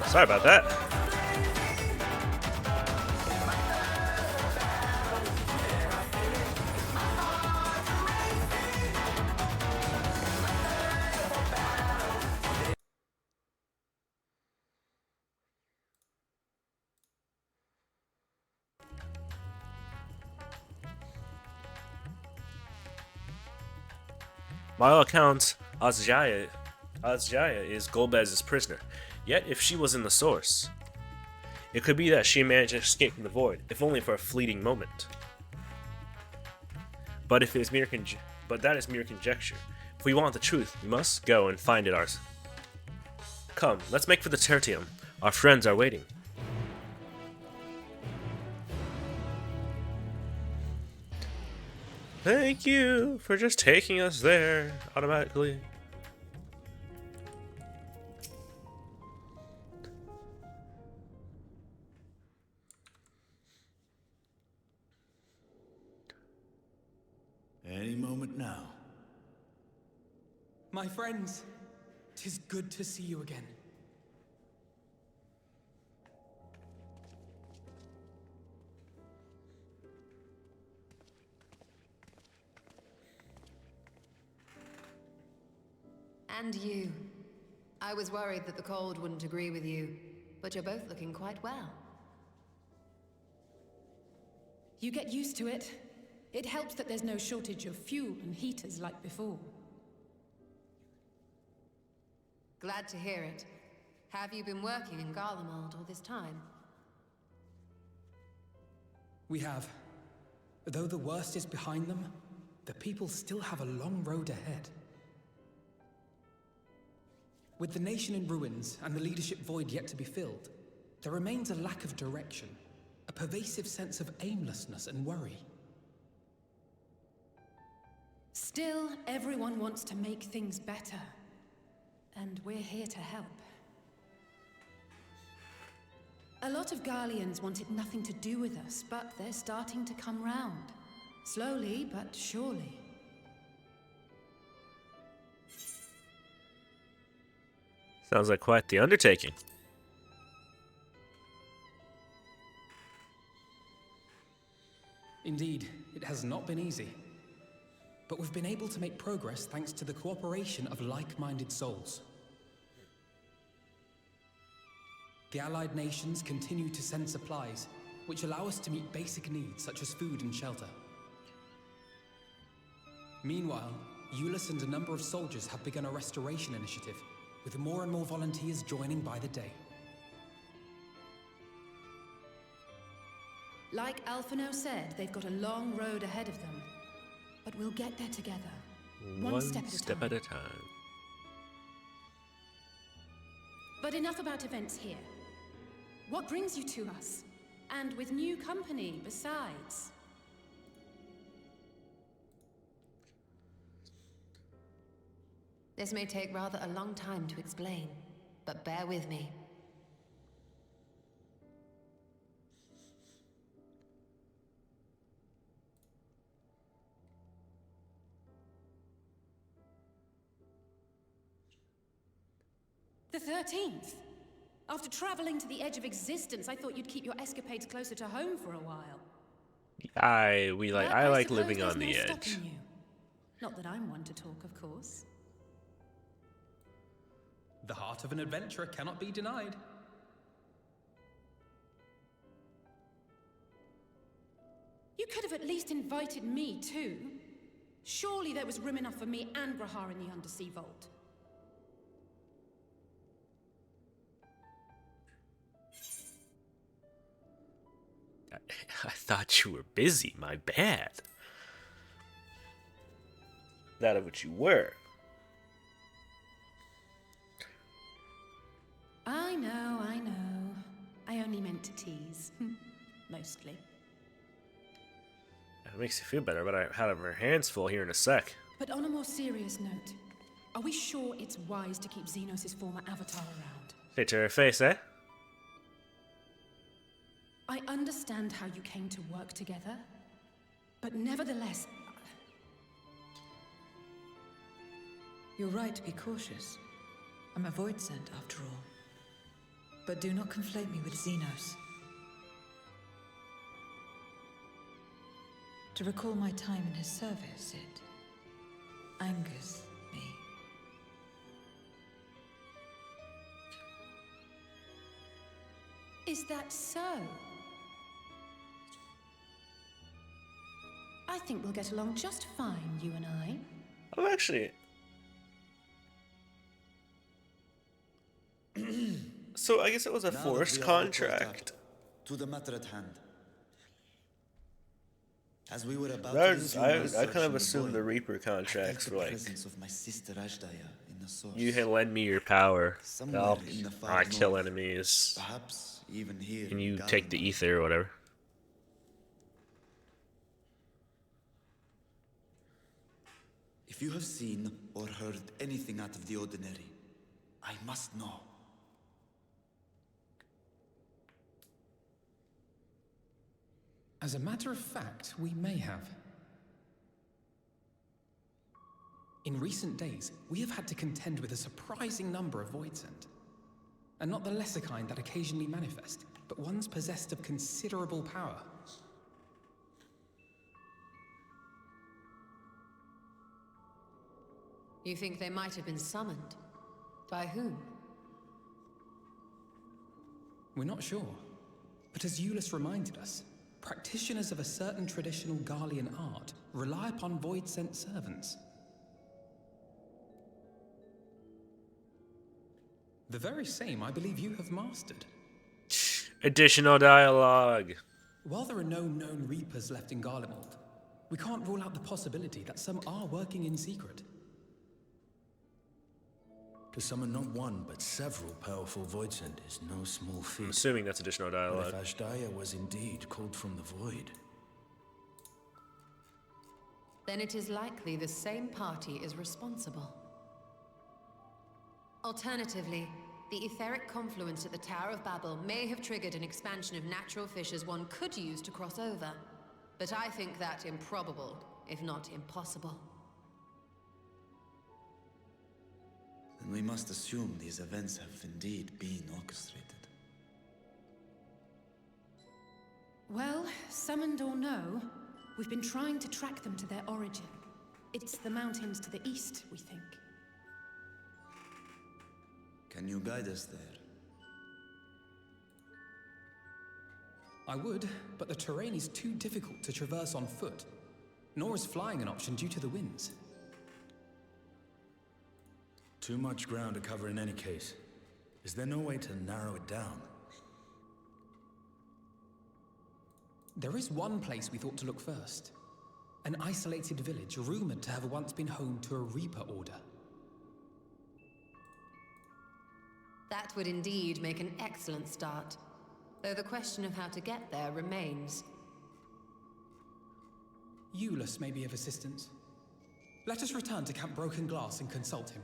Sorry about that. By all accounts, Azjaya is Golbez's prisoner. Yet, if she was in the source, it could be that she managed to escape from the void, if only for a fleeting moment. But that is mere conjecture. If we want the truth, we must go and find it ourselves. Come, let's make for the Tertium. Our friends are waiting. Thank you for just taking us there automatically. Any moment now. My friends, 'tis good to see you again. And you. I was worried that the cold wouldn't agree with you, but you're both looking quite well. You get used to it. It helps that there's no shortage of fuel and heaters like before. Glad to hear it. Have you been working in Garlemald all this time? We have. Though the worst is behind them, the people still have a long road ahead. With the nation in ruins and the leadership void yet to be filled, there remains a lack of direction, a pervasive sense of aimlessness and worry. Still, everyone wants to make things better. And we're here to help. A lot of Garleans wanted nothing to do with us, but they're starting to come round. Slowly, but surely. Sounds like quite the undertaking. Indeed, it has not been easy. But we've been able to make progress thanks to the cooperation of like-minded souls. The allied nations continue to send supplies, which allow us to meet basic needs such as food and shelter. Meanwhile, Eulus and a number of soldiers have begun a restoration initiative, with more and more volunteers joining by the day. Like Alphino said, they've got a long road ahead of them. But we'll get there together. One step at a time. But enough about events here. What brings you to us? And with new company, besides. This may take rather a long time to explain, but bear with me. The 13th? After traveling to the edge of existence, I thought you'd keep your escapades closer to home for a while. I like suppose living there's on the no edge. stopping you. Not that I'm one to talk, of course. The heart of an adventurer cannot be denied. You could have at least invited me, too. Surely there was room enough for me and Grahar in the Undersea Vault. I thought you were busy. My bad. That of which you were. I know, I know. I only meant to tease. Mostly. It makes you feel better, but I had her hands full here in a sec. But on a more serious note, are we sure it's wise to keep Xenos' former avatar around? Say to her face, eh? I understand how you came to work together, but nevertheless... You're right to be cautious. I'm a Voidsent, after all. But do not conflate me with Xenos. To recall my time in his service, it angers me. Is that so? I think we'll get along just fine, you and I. I'm actually. So I guess it was a Now that forced we are all caught contract. up, to the matter at hand. As we were about I to resume our kind search of in the assumed the void, Reaper I contracts felt were the like, presence of my sister Ashdaya in the source. you can lend me your power. Somewhere I'll in the far I kill north, enemies. Perhaps even here. And in you take the Galvan. ether or whatever. If you have seen or heard anything out of the ordinary, I must know. As a matter of fact, we may have. In recent days, we have had to contend with a surprising number of Voidsent. And not the lesser kind that occasionally manifest, but ones possessed of considerable power. You think they might have been summoned? By whom? We're not sure. But as Eulus reminded us, practitioners of a certain traditional Garlean art rely upon Voidsent servants. The very same I believe you have mastered. Additional dialogue. While there are no known Reapers left in Garlemald, we can't rule out the possibility that some are working in secret. To summon not one, but several powerful Voidsent is no small feat. I'm assuming that's additional But dialogue. if Ashdaya was indeed called from the void, Then it is likely the same party is responsible. Alternatively, the etheric confluence at the Tower of Babel may have triggered an expansion of natural fissures one could use to cross over. But I think that improbable, if not impossible. Then we must assume these events have indeed been orchestrated. Well, summoned or no, we've been trying to track them to their origin. It's the mountains to the east, we think. Can you guide us there? I would, but the terrain is too difficult to traverse on foot. Nor is flying an option due to the winds. too much ground to cover in any case. Is there no way to narrow it down? There is one place we thought to look first. An isolated village rumored to have once been home to a Reaper Order. That would indeed make an excellent start, though the question of how to get there remains. Eulus may be of assistance. Let us return to Camp Broken Glass and consult him.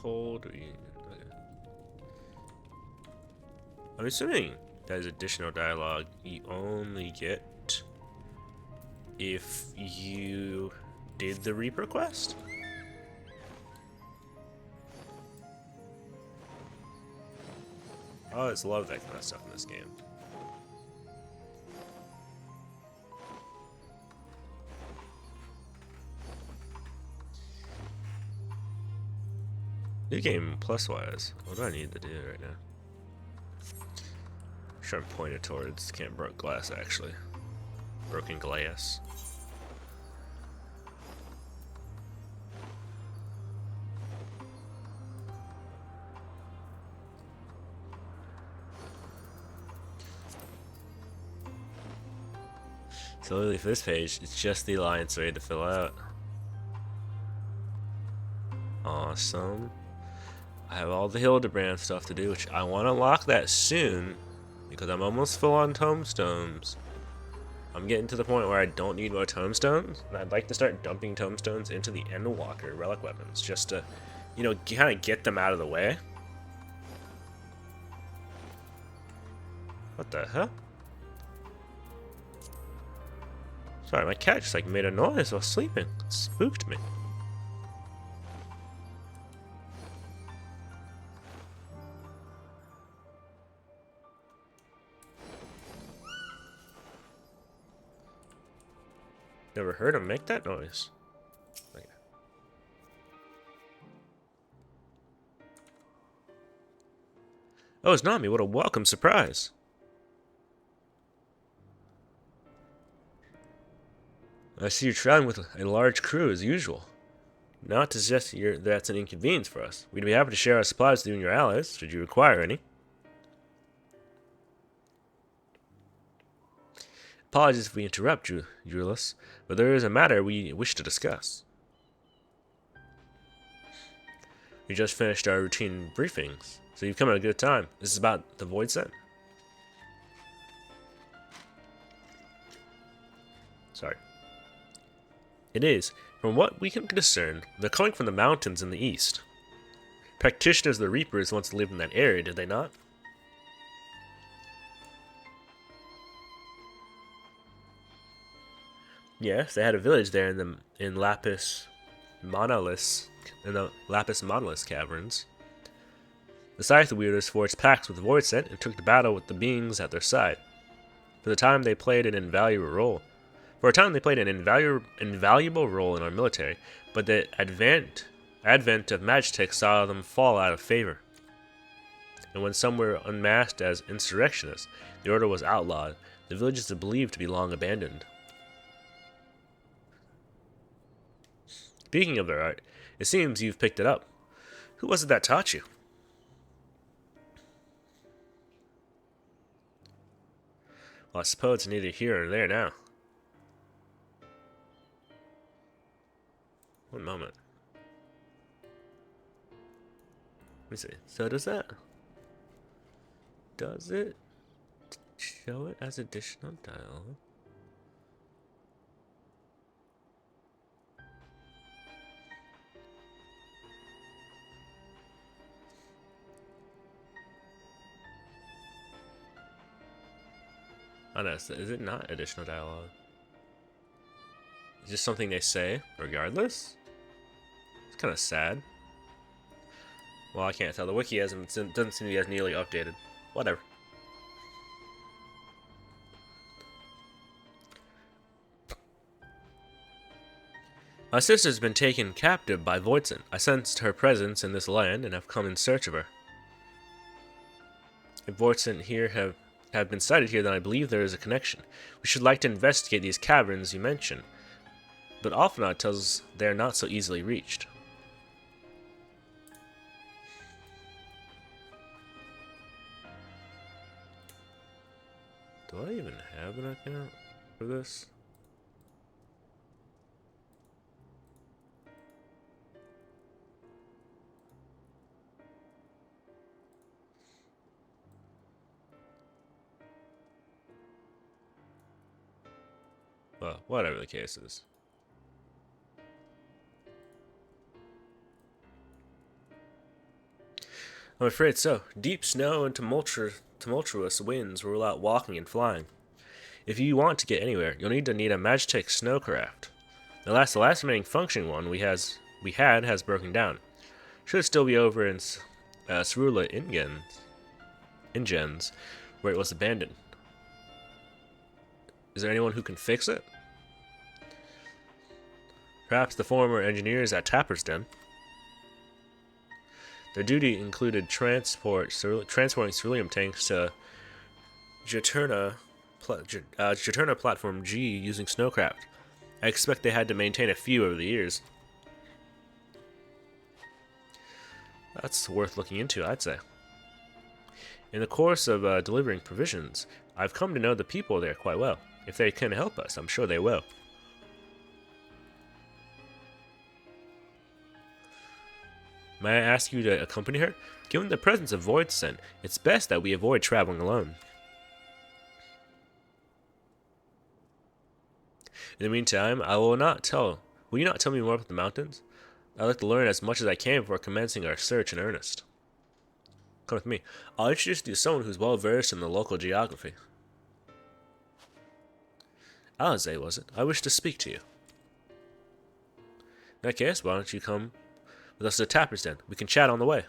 Cold. Okay. I'm assuming that is additional dialogue you only get if you did the Reaper quest. I always love that kind of stuff in this game. New game plus wise. What do I need to do right now? I'm sure I'm pointed towards Camp Broken Glass actually. Broken Glass. So literally for this page, it's just the alliance ready to fill out. Awesome. I have all the Hildebrand stuff to do, which I want to unlock that soon because I'm almost full on tomestones. I'm getting to the point where I don't need more tomestones, and I'd like to start dumping tomestones into the Endwalker relic weapons just to you know, kind of get them out of the way. What the hell? Sorry, my cat just like made a noise while sleeping. It spooked me. Never heard him make that noise. Okay. Oh, it's Nami. What a welcome surprise. I see you're traveling with a large crew as usual. Not to suggest that's an inconvenience for us. We'd be happy to share our supplies with you and your allies, should you require any. Apologies if we interrupt you, Euryalus, but there is a matter we wish to discuss. We just finished our routine briefings, so you've come at a good time. This is about the Voidsent. Sorry. It is. From what we can discern, they're coming from the mountains in the east. Practitioners of the Reapers once lived in that area, did they not? Yes, they had a village there in Lapis Monolith, in the Lapis Monolith caverns. The Scythe Wielders forged pacts with the Voidsent and took to battle with the beings at their side. For a time, they played an invaluable role in our military, but the advent of Magitech saw them fall out of favor. And when some were unmasked as insurrectionists, the order was outlawed. The villages are believed to be long abandoned. Speaking of their art, it seems you've picked it up. Who was it that taught you? Well, I suppose it's neither here nor there now. One moment. Let me see. So does it show it as additional dialogue? Oh no, is it not additional dialogue? It's just something they say, regardless? It's kind of sad. Well, I can't tell. The wiki doesn't seem to be as nearly updated. Whatever. My sister's been taken captive by Voidsent. I sensed her presence in this land and have come in search of her. If Voidsent here have been sighted here, then I believe there is a connection. We should like to investigate these caverns you mentioned, but Alphinaud tells us they are not so easily reached. Do I even have an account for this? Well, whatever the case is. I'm afraid so. Deep snow and tumultuous winds rule out walking and flying. If you want to get anywhere, you'll need a Magitech snowcraft. The last remaining functioning one we had has broken down. Should still be over in Cerula Ingens, where it was abandoned. Is there anyone who can fix it? Perhaps the former engineers at Tapper's Den. Their duty included transporting ceruleum tanks to Juturna Platform G using snowcraft. I expect they had to maintain a few over the years. That's worth looking into, I'd say. In the course of delivering provisions, I've come to know the people there quite well. If they can help us, I'm sure they will. May I ask you to accompany her? Given the presence of Voidsent, it's best that we avoid traveling alone. In the meantime, will you not tell me more about the mountains? I'd like to learn as much as I can before commencing our search in earnest. Come with me. I'll introduce you to someone who's well versed in the local geography. Alize, was it? I wish to speak to you. In that case, why don't you come with us to the Tapper's Den? We can chat on the way.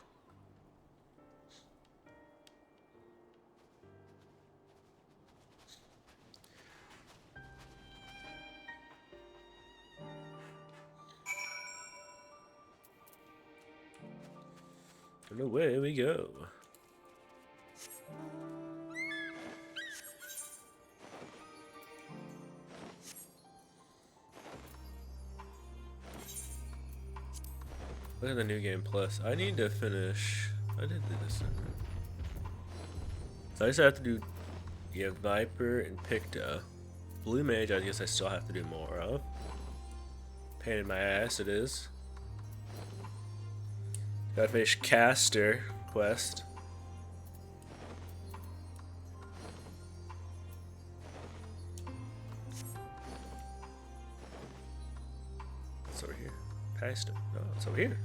And away we go. Look at the new game plus. I need to finish. I did do this. So I just have to do. Yeah, Viper and Picta. Blue Mage, I guess I still have to do more of. Pain in my ass, it is. Gotta finish Caster quest. It's over here. Past it. No, it's over here.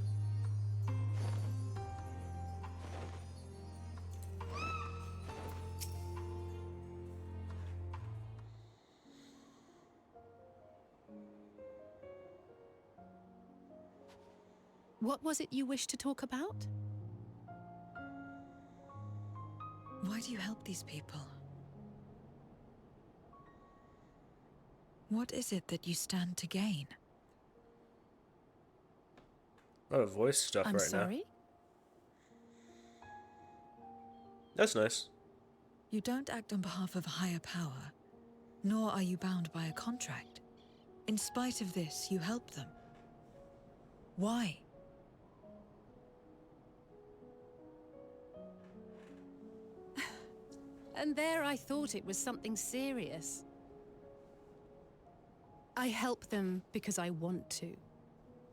What was it you wished to talk about? Why do you help these people? What is it that you stand to gain? A lot of voice stuff I'm right sorry? now. That's nice. You don't act on behalf of a higher power, nor are you bound by a contract. In spite of this, you help them. Why? And there I thought it was something serious. I help them because I want to.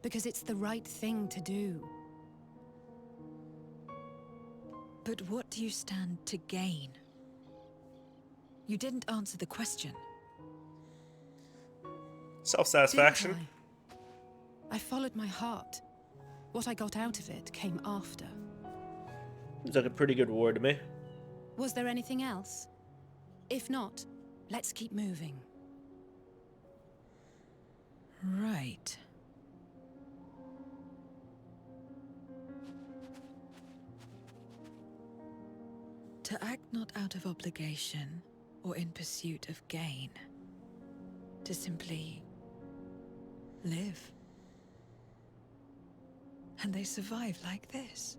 Because it's the right thing to do. But what do you stand to gain? You didn't answer the question. Self-satisfaction. Didn't I followed my heart. What I got out of it came after. Seems like a pretty good reward to me. Was there anything else? If not, let's keep moving. Right. To act not out of obligation or in pursuit of gain. To simply live. And they survive like this.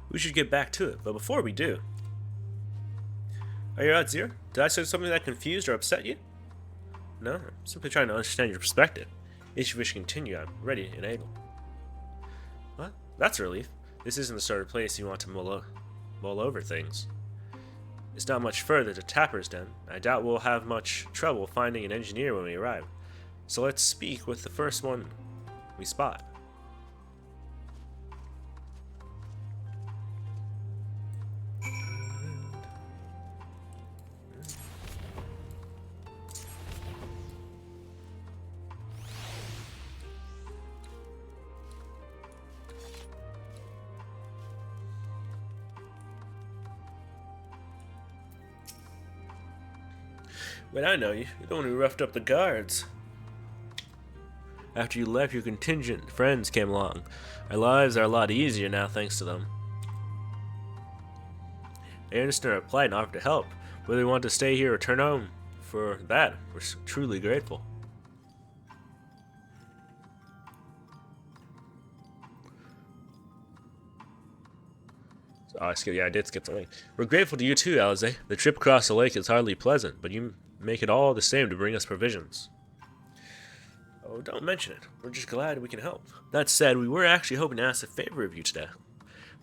We should get back to it, but before we do... Are you out, Zero? Did I say something that confused or upset you? No, I'm simply trying to understand your perspective. If you wish to continue, I'm ready and able. What? That's a relief. This isn't the sort of place you want to mull over things. It's not much further to Tapper's Den. I doubt we'll have much trouble finding an engineer when we arrive. So let's speak with the first one we spot. But I know you. You're the one who roughed up the guards. After you left, your contingent friends came along. Our lives are a lot easier now thanks to them. They understood our plight and offered to help. Whether they want to stay here or return home, for that, we're truly grateful. Oh, I did skip something. We're grateful to you too, Alize. The trip across the lake is hardly pleasant, but you make it all the same to bring us provisions. Oh Oh, don't mention it. We're just glad we can help. That said, we were actually hoping to ask a favor of you today.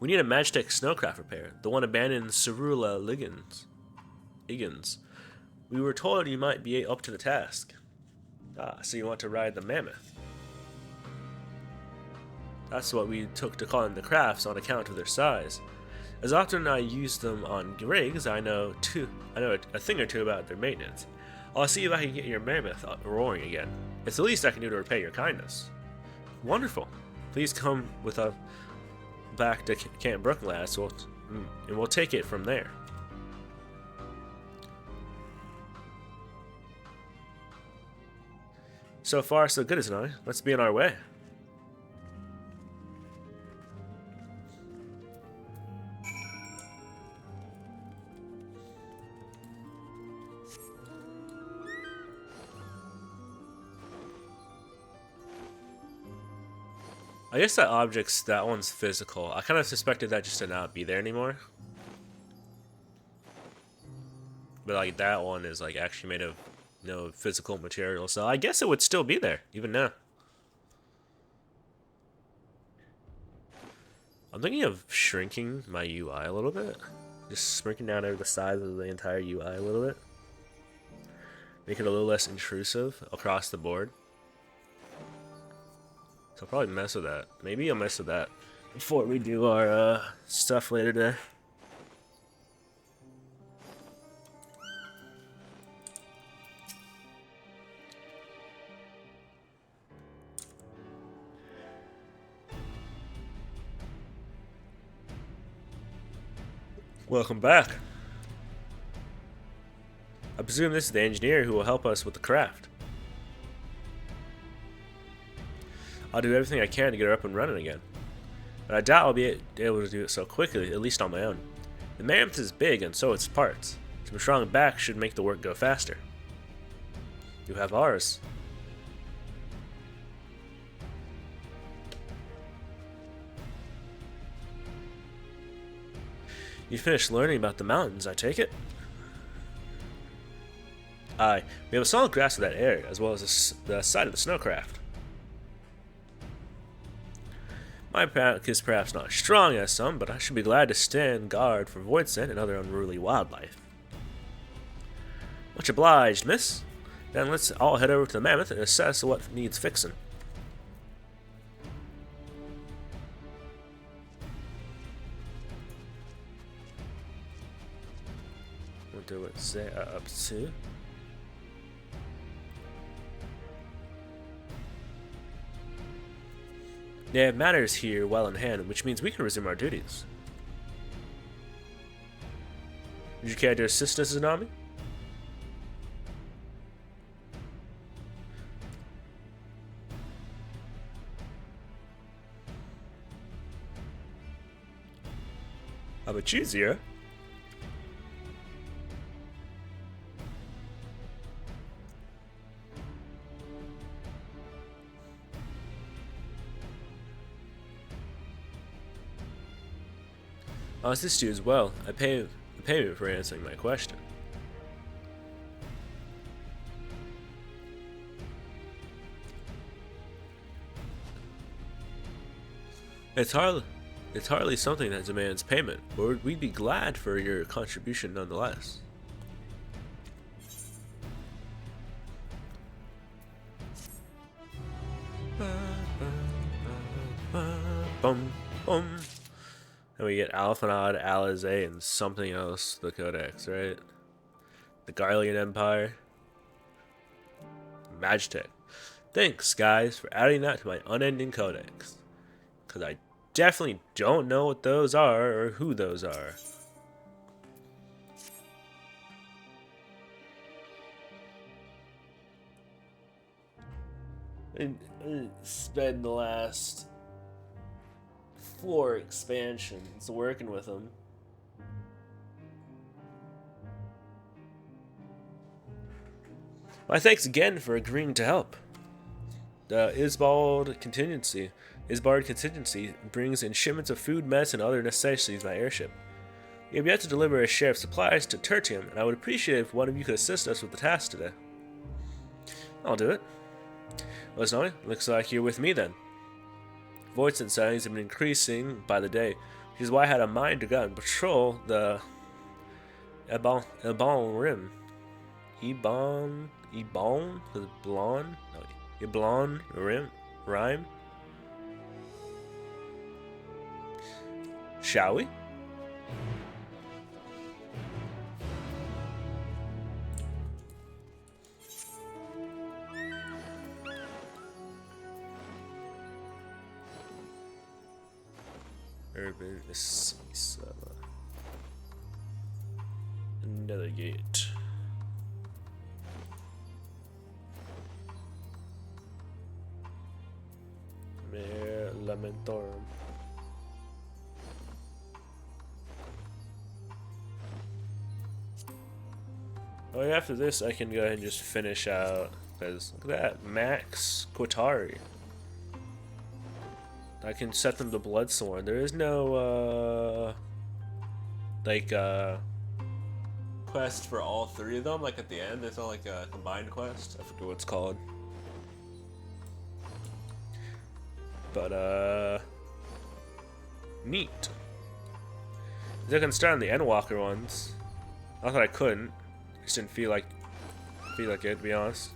We need a Magitech snowcraft repair, the one abandoned in Cerula Liggins. We were told you might be up to the task. Ah, so you want to ride the mammoth. That's what we took to calling the crafts on account of their size. As often I use them on rigs, I know a thing or two about their maintenance. I'll see if I can get your mammoth roaring again. It's the least I can do to repay your kindness. Wonderful. Please come with us back to Camp Brooklyn, and we'll take it from there. So far, so good, isn't it? Let's be on our way. I guess that one's physical. I kind of suspected that just to not be there anymore. But like that one is like actually made of physical material, so I guess it would still be there even now. I'm thinking of shrinking my UI a little bit. Just shrinking down over the size of the entire UI a little bit. Make it a little less intrusive across the board. So I'll probably mess with that. Maybe I'll mess with that before we do our stuff later today. Welcome back. I presume this is the engineer who will help us with the craft. I'll do everything I can to get her up and running again. But I doubt I'll be able to do it so quickly, at least on my own. The mammoth is big and so its parts. Some strong back should make the work go faster. You have ours. You finished learning about the mountains, I take it? Aye, we have a solid grasp of that area, as well as the site of the snowcraft. My pack is perhaps not as strong as some, but I should be glad to stand guard for Voidsent and other unruly wildlife. Much obliged, miss. Then let's all head over to the mammoth and assess what needs fixing. Wonder what they're up to. They have matters here well in hand, which means we can resume our duties. Would you care to assist us, Zanami? How about you, Zira? I'll assist you as well. I pay you for answering my question. It's hardly something that demands payment, but we'd be glad for your contribution nonetheless. Bum, bum. And we get Alphanod, Alizé, and something else, the Codex, right? The Garlean Empire. Magitech. Thanks, guys, for adding that to my unending Codex. Because I definitely don't know what those are or who those are. And spend the last 4 expansions working with them. My thanks again for agreeing to help. The Isbard contingency brings in shipments of food, medicine, and other necessities by airship. We have yet to deliver a share of supplies to Tertium, and I would appreciate if one of you could assist us with the task today. I'll do it. Well, Snowy, looks like you're with me then. Void sense sightings have been increasing by the day, which is why I had a mind to go out and patrol the Ebon Rim. Ebon the blonde? No, Ebon Rime? Shall we? Urban another gate. Mare Lamentorum. Oh, yeah, after this, I can go ahead and just finish out. Because look at that, Max Quatari. I can set them to Bloodsworn. There is no quest for all three of them. Like at the end, there's not like a combined quest. I forget what it's called. But neat. I can start on the Endwalker ones. Not that I couldn't. I just didn't feel like it, to be honest.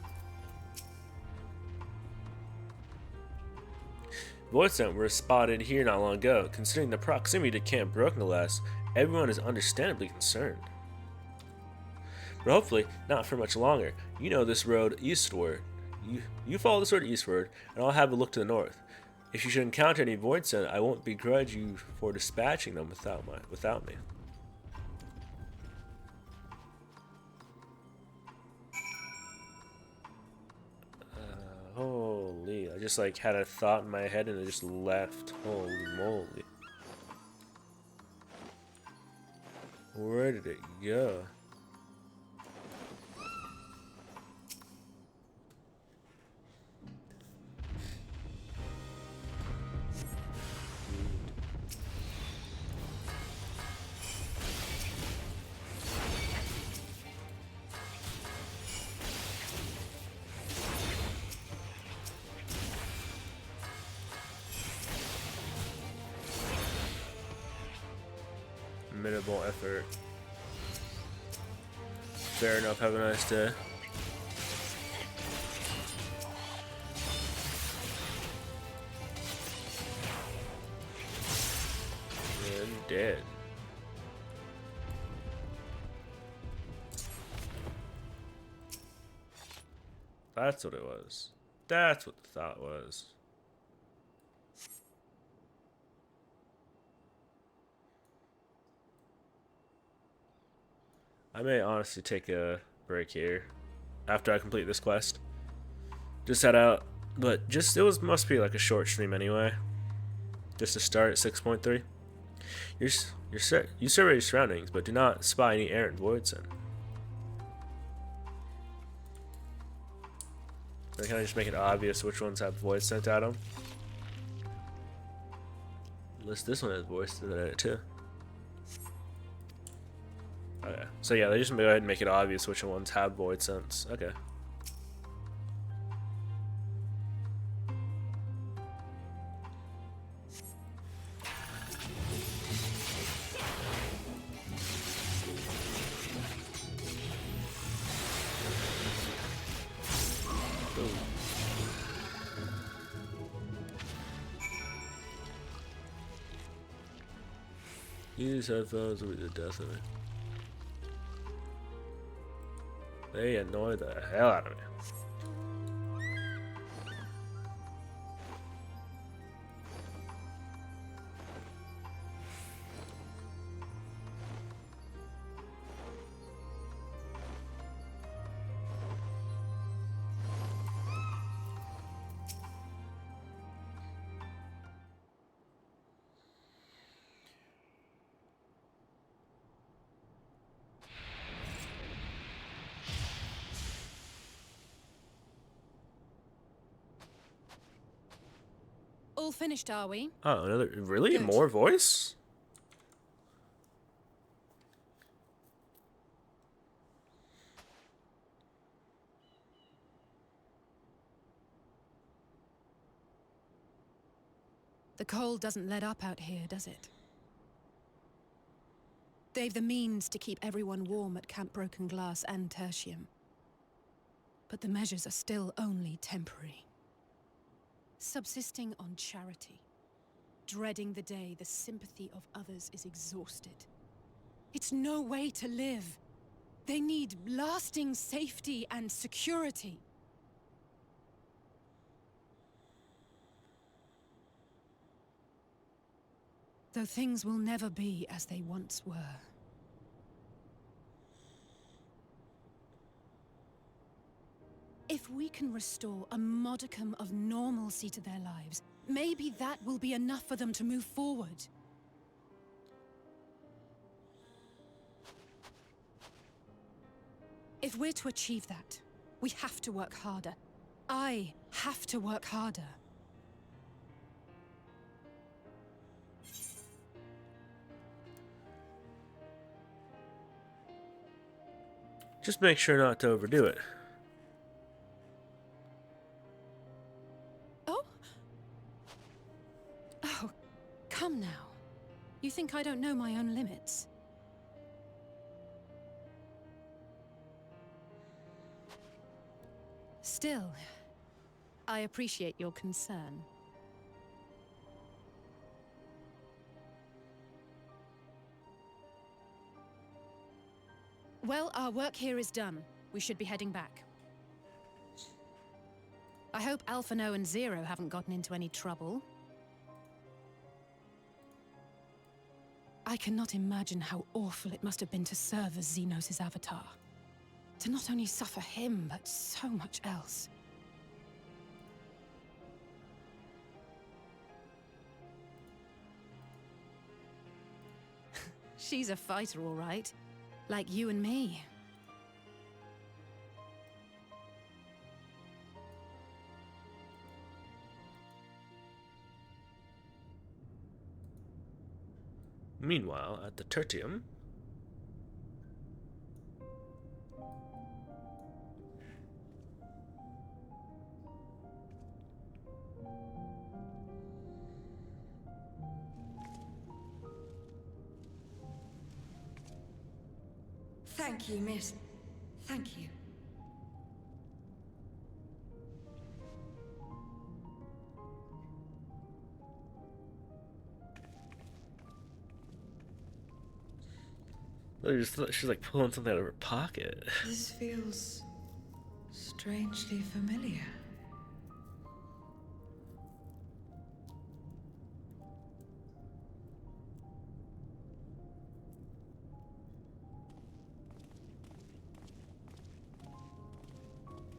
Voidsent were spotted here not long ago. Considering the proximity to Camp Broken Glass, everyone is understandably concerned. But hopefully, not for much longer. You know this road eastward. You follow this road eastward, and I'll have a look to the north. If you should encounter any Voidsent, I won't begrudge you for dispatching them without me. Holy, I just like had a thought in my head and it just left. Holy moly. Where did it go? Minimal effort. Fair enough, have a nice day. And dead. That's what it was. That's what the thought was. I may honestly take a break here after I complete this quest. Just head out, but must be like a short stream anyway. Just to start at 6.3. You survey your surroundings, but do not spy any errant Voidsent. So can I just make it obvious which ones have Voidsent at them? Unless this one has Voidsent at it too. Okay, so yeah, they just go ahead and make it obvious which ones have Voidsents. Okay. These headphones will be the death of me. They annoy the hell out of me. All finished, are we? Oh, another really Good. more voice? The cold doesn't let up out here, does it? They've the means to keep everyone warm at Camp Broken Glass and Tertium. But the measures are still only temporary. Subsisting on charity. Dreading the day the sympathy of others is exhausted. It's no way to live. They need lasting safety and security. Though things will never be as they once were. If we can restore a modicum of normalcy to their lives, maybe that will be enough for them to move forward. If we're to achieve that, we have to work harder. I have to work harder. Just make sure not to overdo it. Oh, come now. You think I don't know my own limits? Still, I appreciate your concern. Well, our work here is done. We should be heading back. I hope Alphino and Zero haven't gotten into any trouble. I cannot imagine how awful it must have been to serve as Xenos' avatar. To not only suffer him, but so much else. She's a fighter, all right. Like you and me. Meanwhile, at the Tertium, Thank you, miss. Thank you. she's like pulling something out of her pocket. This feels strangely familiar.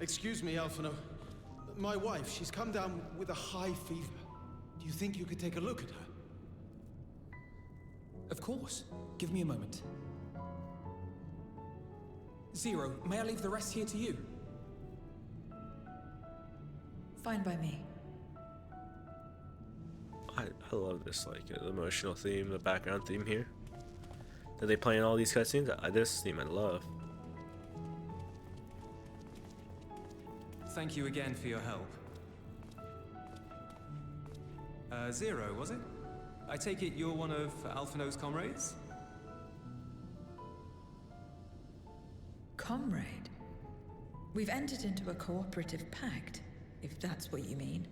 Excuse me, Alphino. My wife, she's come down with a high fever. Do you think you could take a look at her? Of course. Give me a moment. Zero, may I leave the rest here to you? Fine by me. I love this like emotional theme, the background theme here that they play in all these cutscenes. This theme I love. Thank you again for your help. Zero, was it? I take it you're one of Alphino's comrades? Comrade? We've entered into a cooperative pact, if that's what you mean.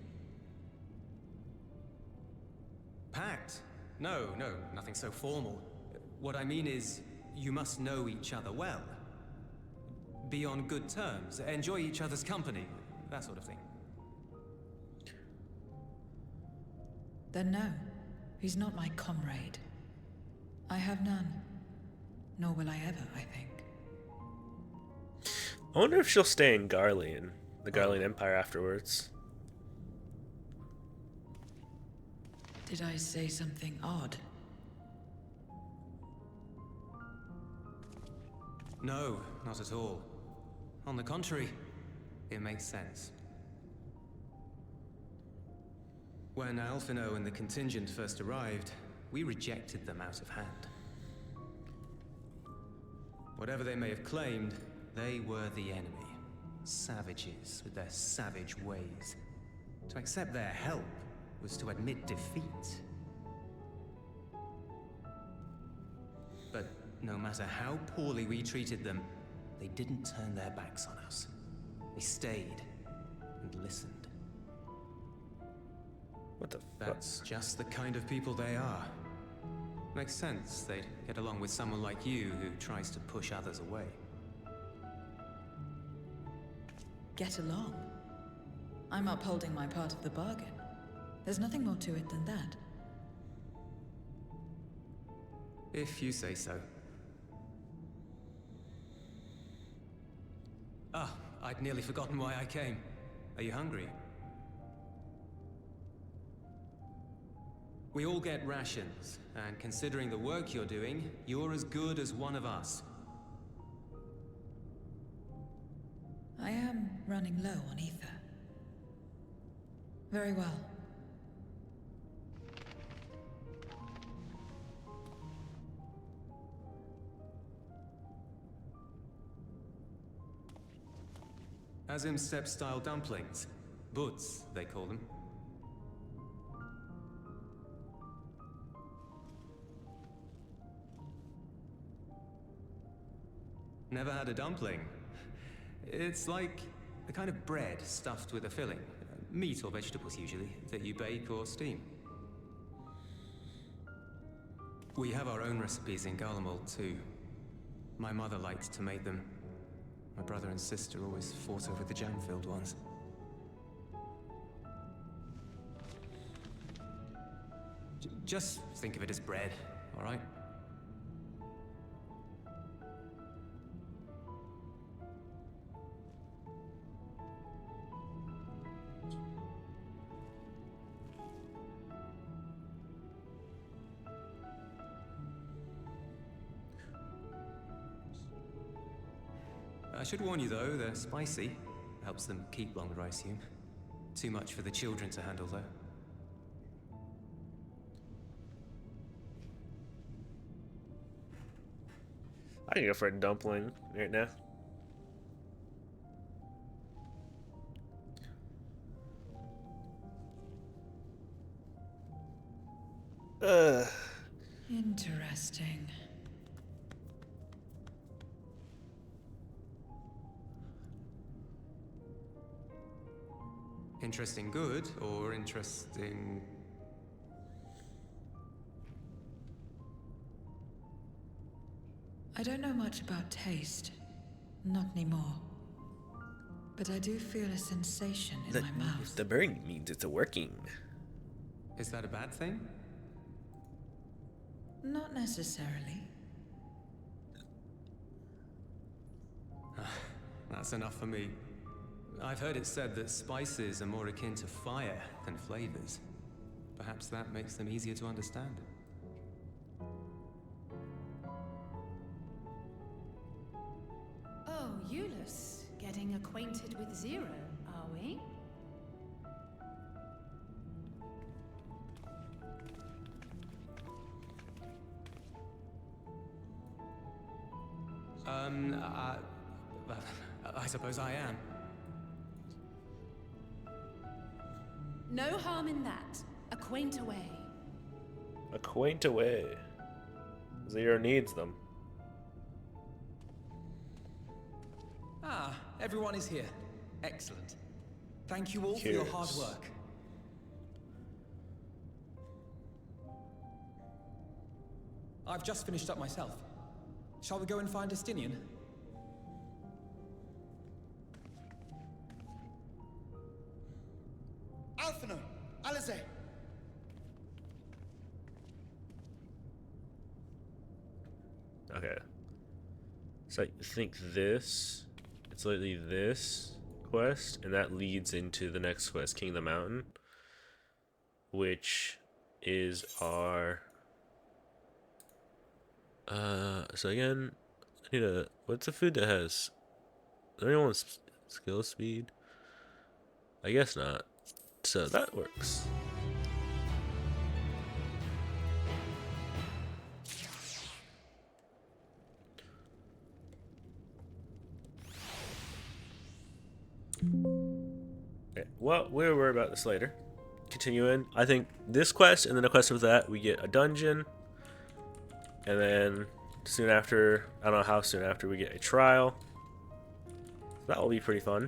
Pact? No, nothing so formal. What I mean is, you must know each other well. Be on good terms, enjoy each other's company, that sort of thing. Then no, he's not my comrade. I have none. Nor will I ever, I think. I wonder if she'll stay in Garlean, the Garlean Empire afterwards. Did I say something odd? No, not at all. On the contrary, it makes sense. When Alphino and the contingent first arrived, we rejected them out of hand. Whatever they may have claimed, they were the enemy. Savages with their savage ways. To accept their help was to admit defeat. But no matter how poorly we treated them, they didn't turn their backs on us. They stayed and listened. What the fuck? That's just the kind of people they are. Makes sense they'd get along with someone like you who tries to push others away. Get along. I'm upholding my part of the bargain. There's nothing more to it than that. If you say so. Ah, I'd nearly forgotten why I came. Are you hungry? We all get rations, and considering the work you're doing, you're as good as one of us. I am running low on ether. Very well. Azim Steppe-style dumplings. Butz, they call them. Never had a dumpling? It's like a kind of bread stuffed with a filling. Meat or vegetables usually, that you bake or steam. We have our own recipes in Garlemald too. My mother liked to make them. My brother and sister always fought over the jam-filled ones. Just think of it as bread, all right? I should warn you though, they're spicy. Helps them keep longer, I assume. Too much for the children to handle though. I can go for a dumpling right now. Interesting. Interesting good, or interesting... I don't know much about taste. Not anymore. But I do feel a sensation in my mouth. The burning means it's working. Is that a bad thing? Not necessarily. That's enough for me. I've heard it said that spices are more akin to fire than flavors. Perhaps that makes them easier to understand. Oh, Eulus, getting acquainted with Zero, are we? I suppose I am. No harm in that. Acquaint away. Acquaint away. Zero needs them. Ah, everyone is here. Excellent. Thank you all for your hard work. I've just finished up myself. Shall we go and find Estinian? Alphinaud! Alisaie! Okay. So I think this, it's literally this quest, and that leads into the next quest, King of the Mountain, which is our... so again, I need a... What's a food that has... Does anyone want skill speed? I guess not. So that works. Okay, well, we'll worry about this later. Continue continue in. I think this quest and then a quest with that, we get a dungeon. And then soon after, I don't know how soon after, we get a trial. That will be pretty fun.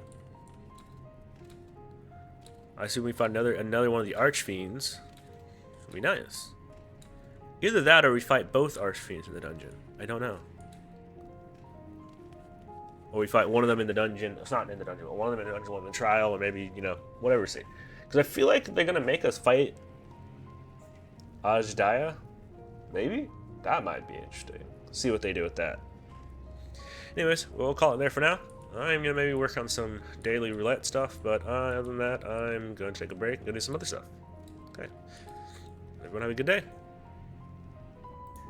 I assume we find another one of the Archfiends. It'll be nice. Either that or we fight both Archfiends in the dungeon. I don't know. Or we fight one of them in the dungeon. It's not in the dungeon, but one of them in the dungeon, one in the trial, or maybe, you know, whatever we see. Because I feel like they're going to make us fight Azdaja. Maybe? That might be interesting. See what they do with that. Anyways, we'll call it there for now. I'm going to maybe work on some daily roulette stuff, but other than that, I'm going to take a break and go do some other stuff. Okay. Everyone have a good day.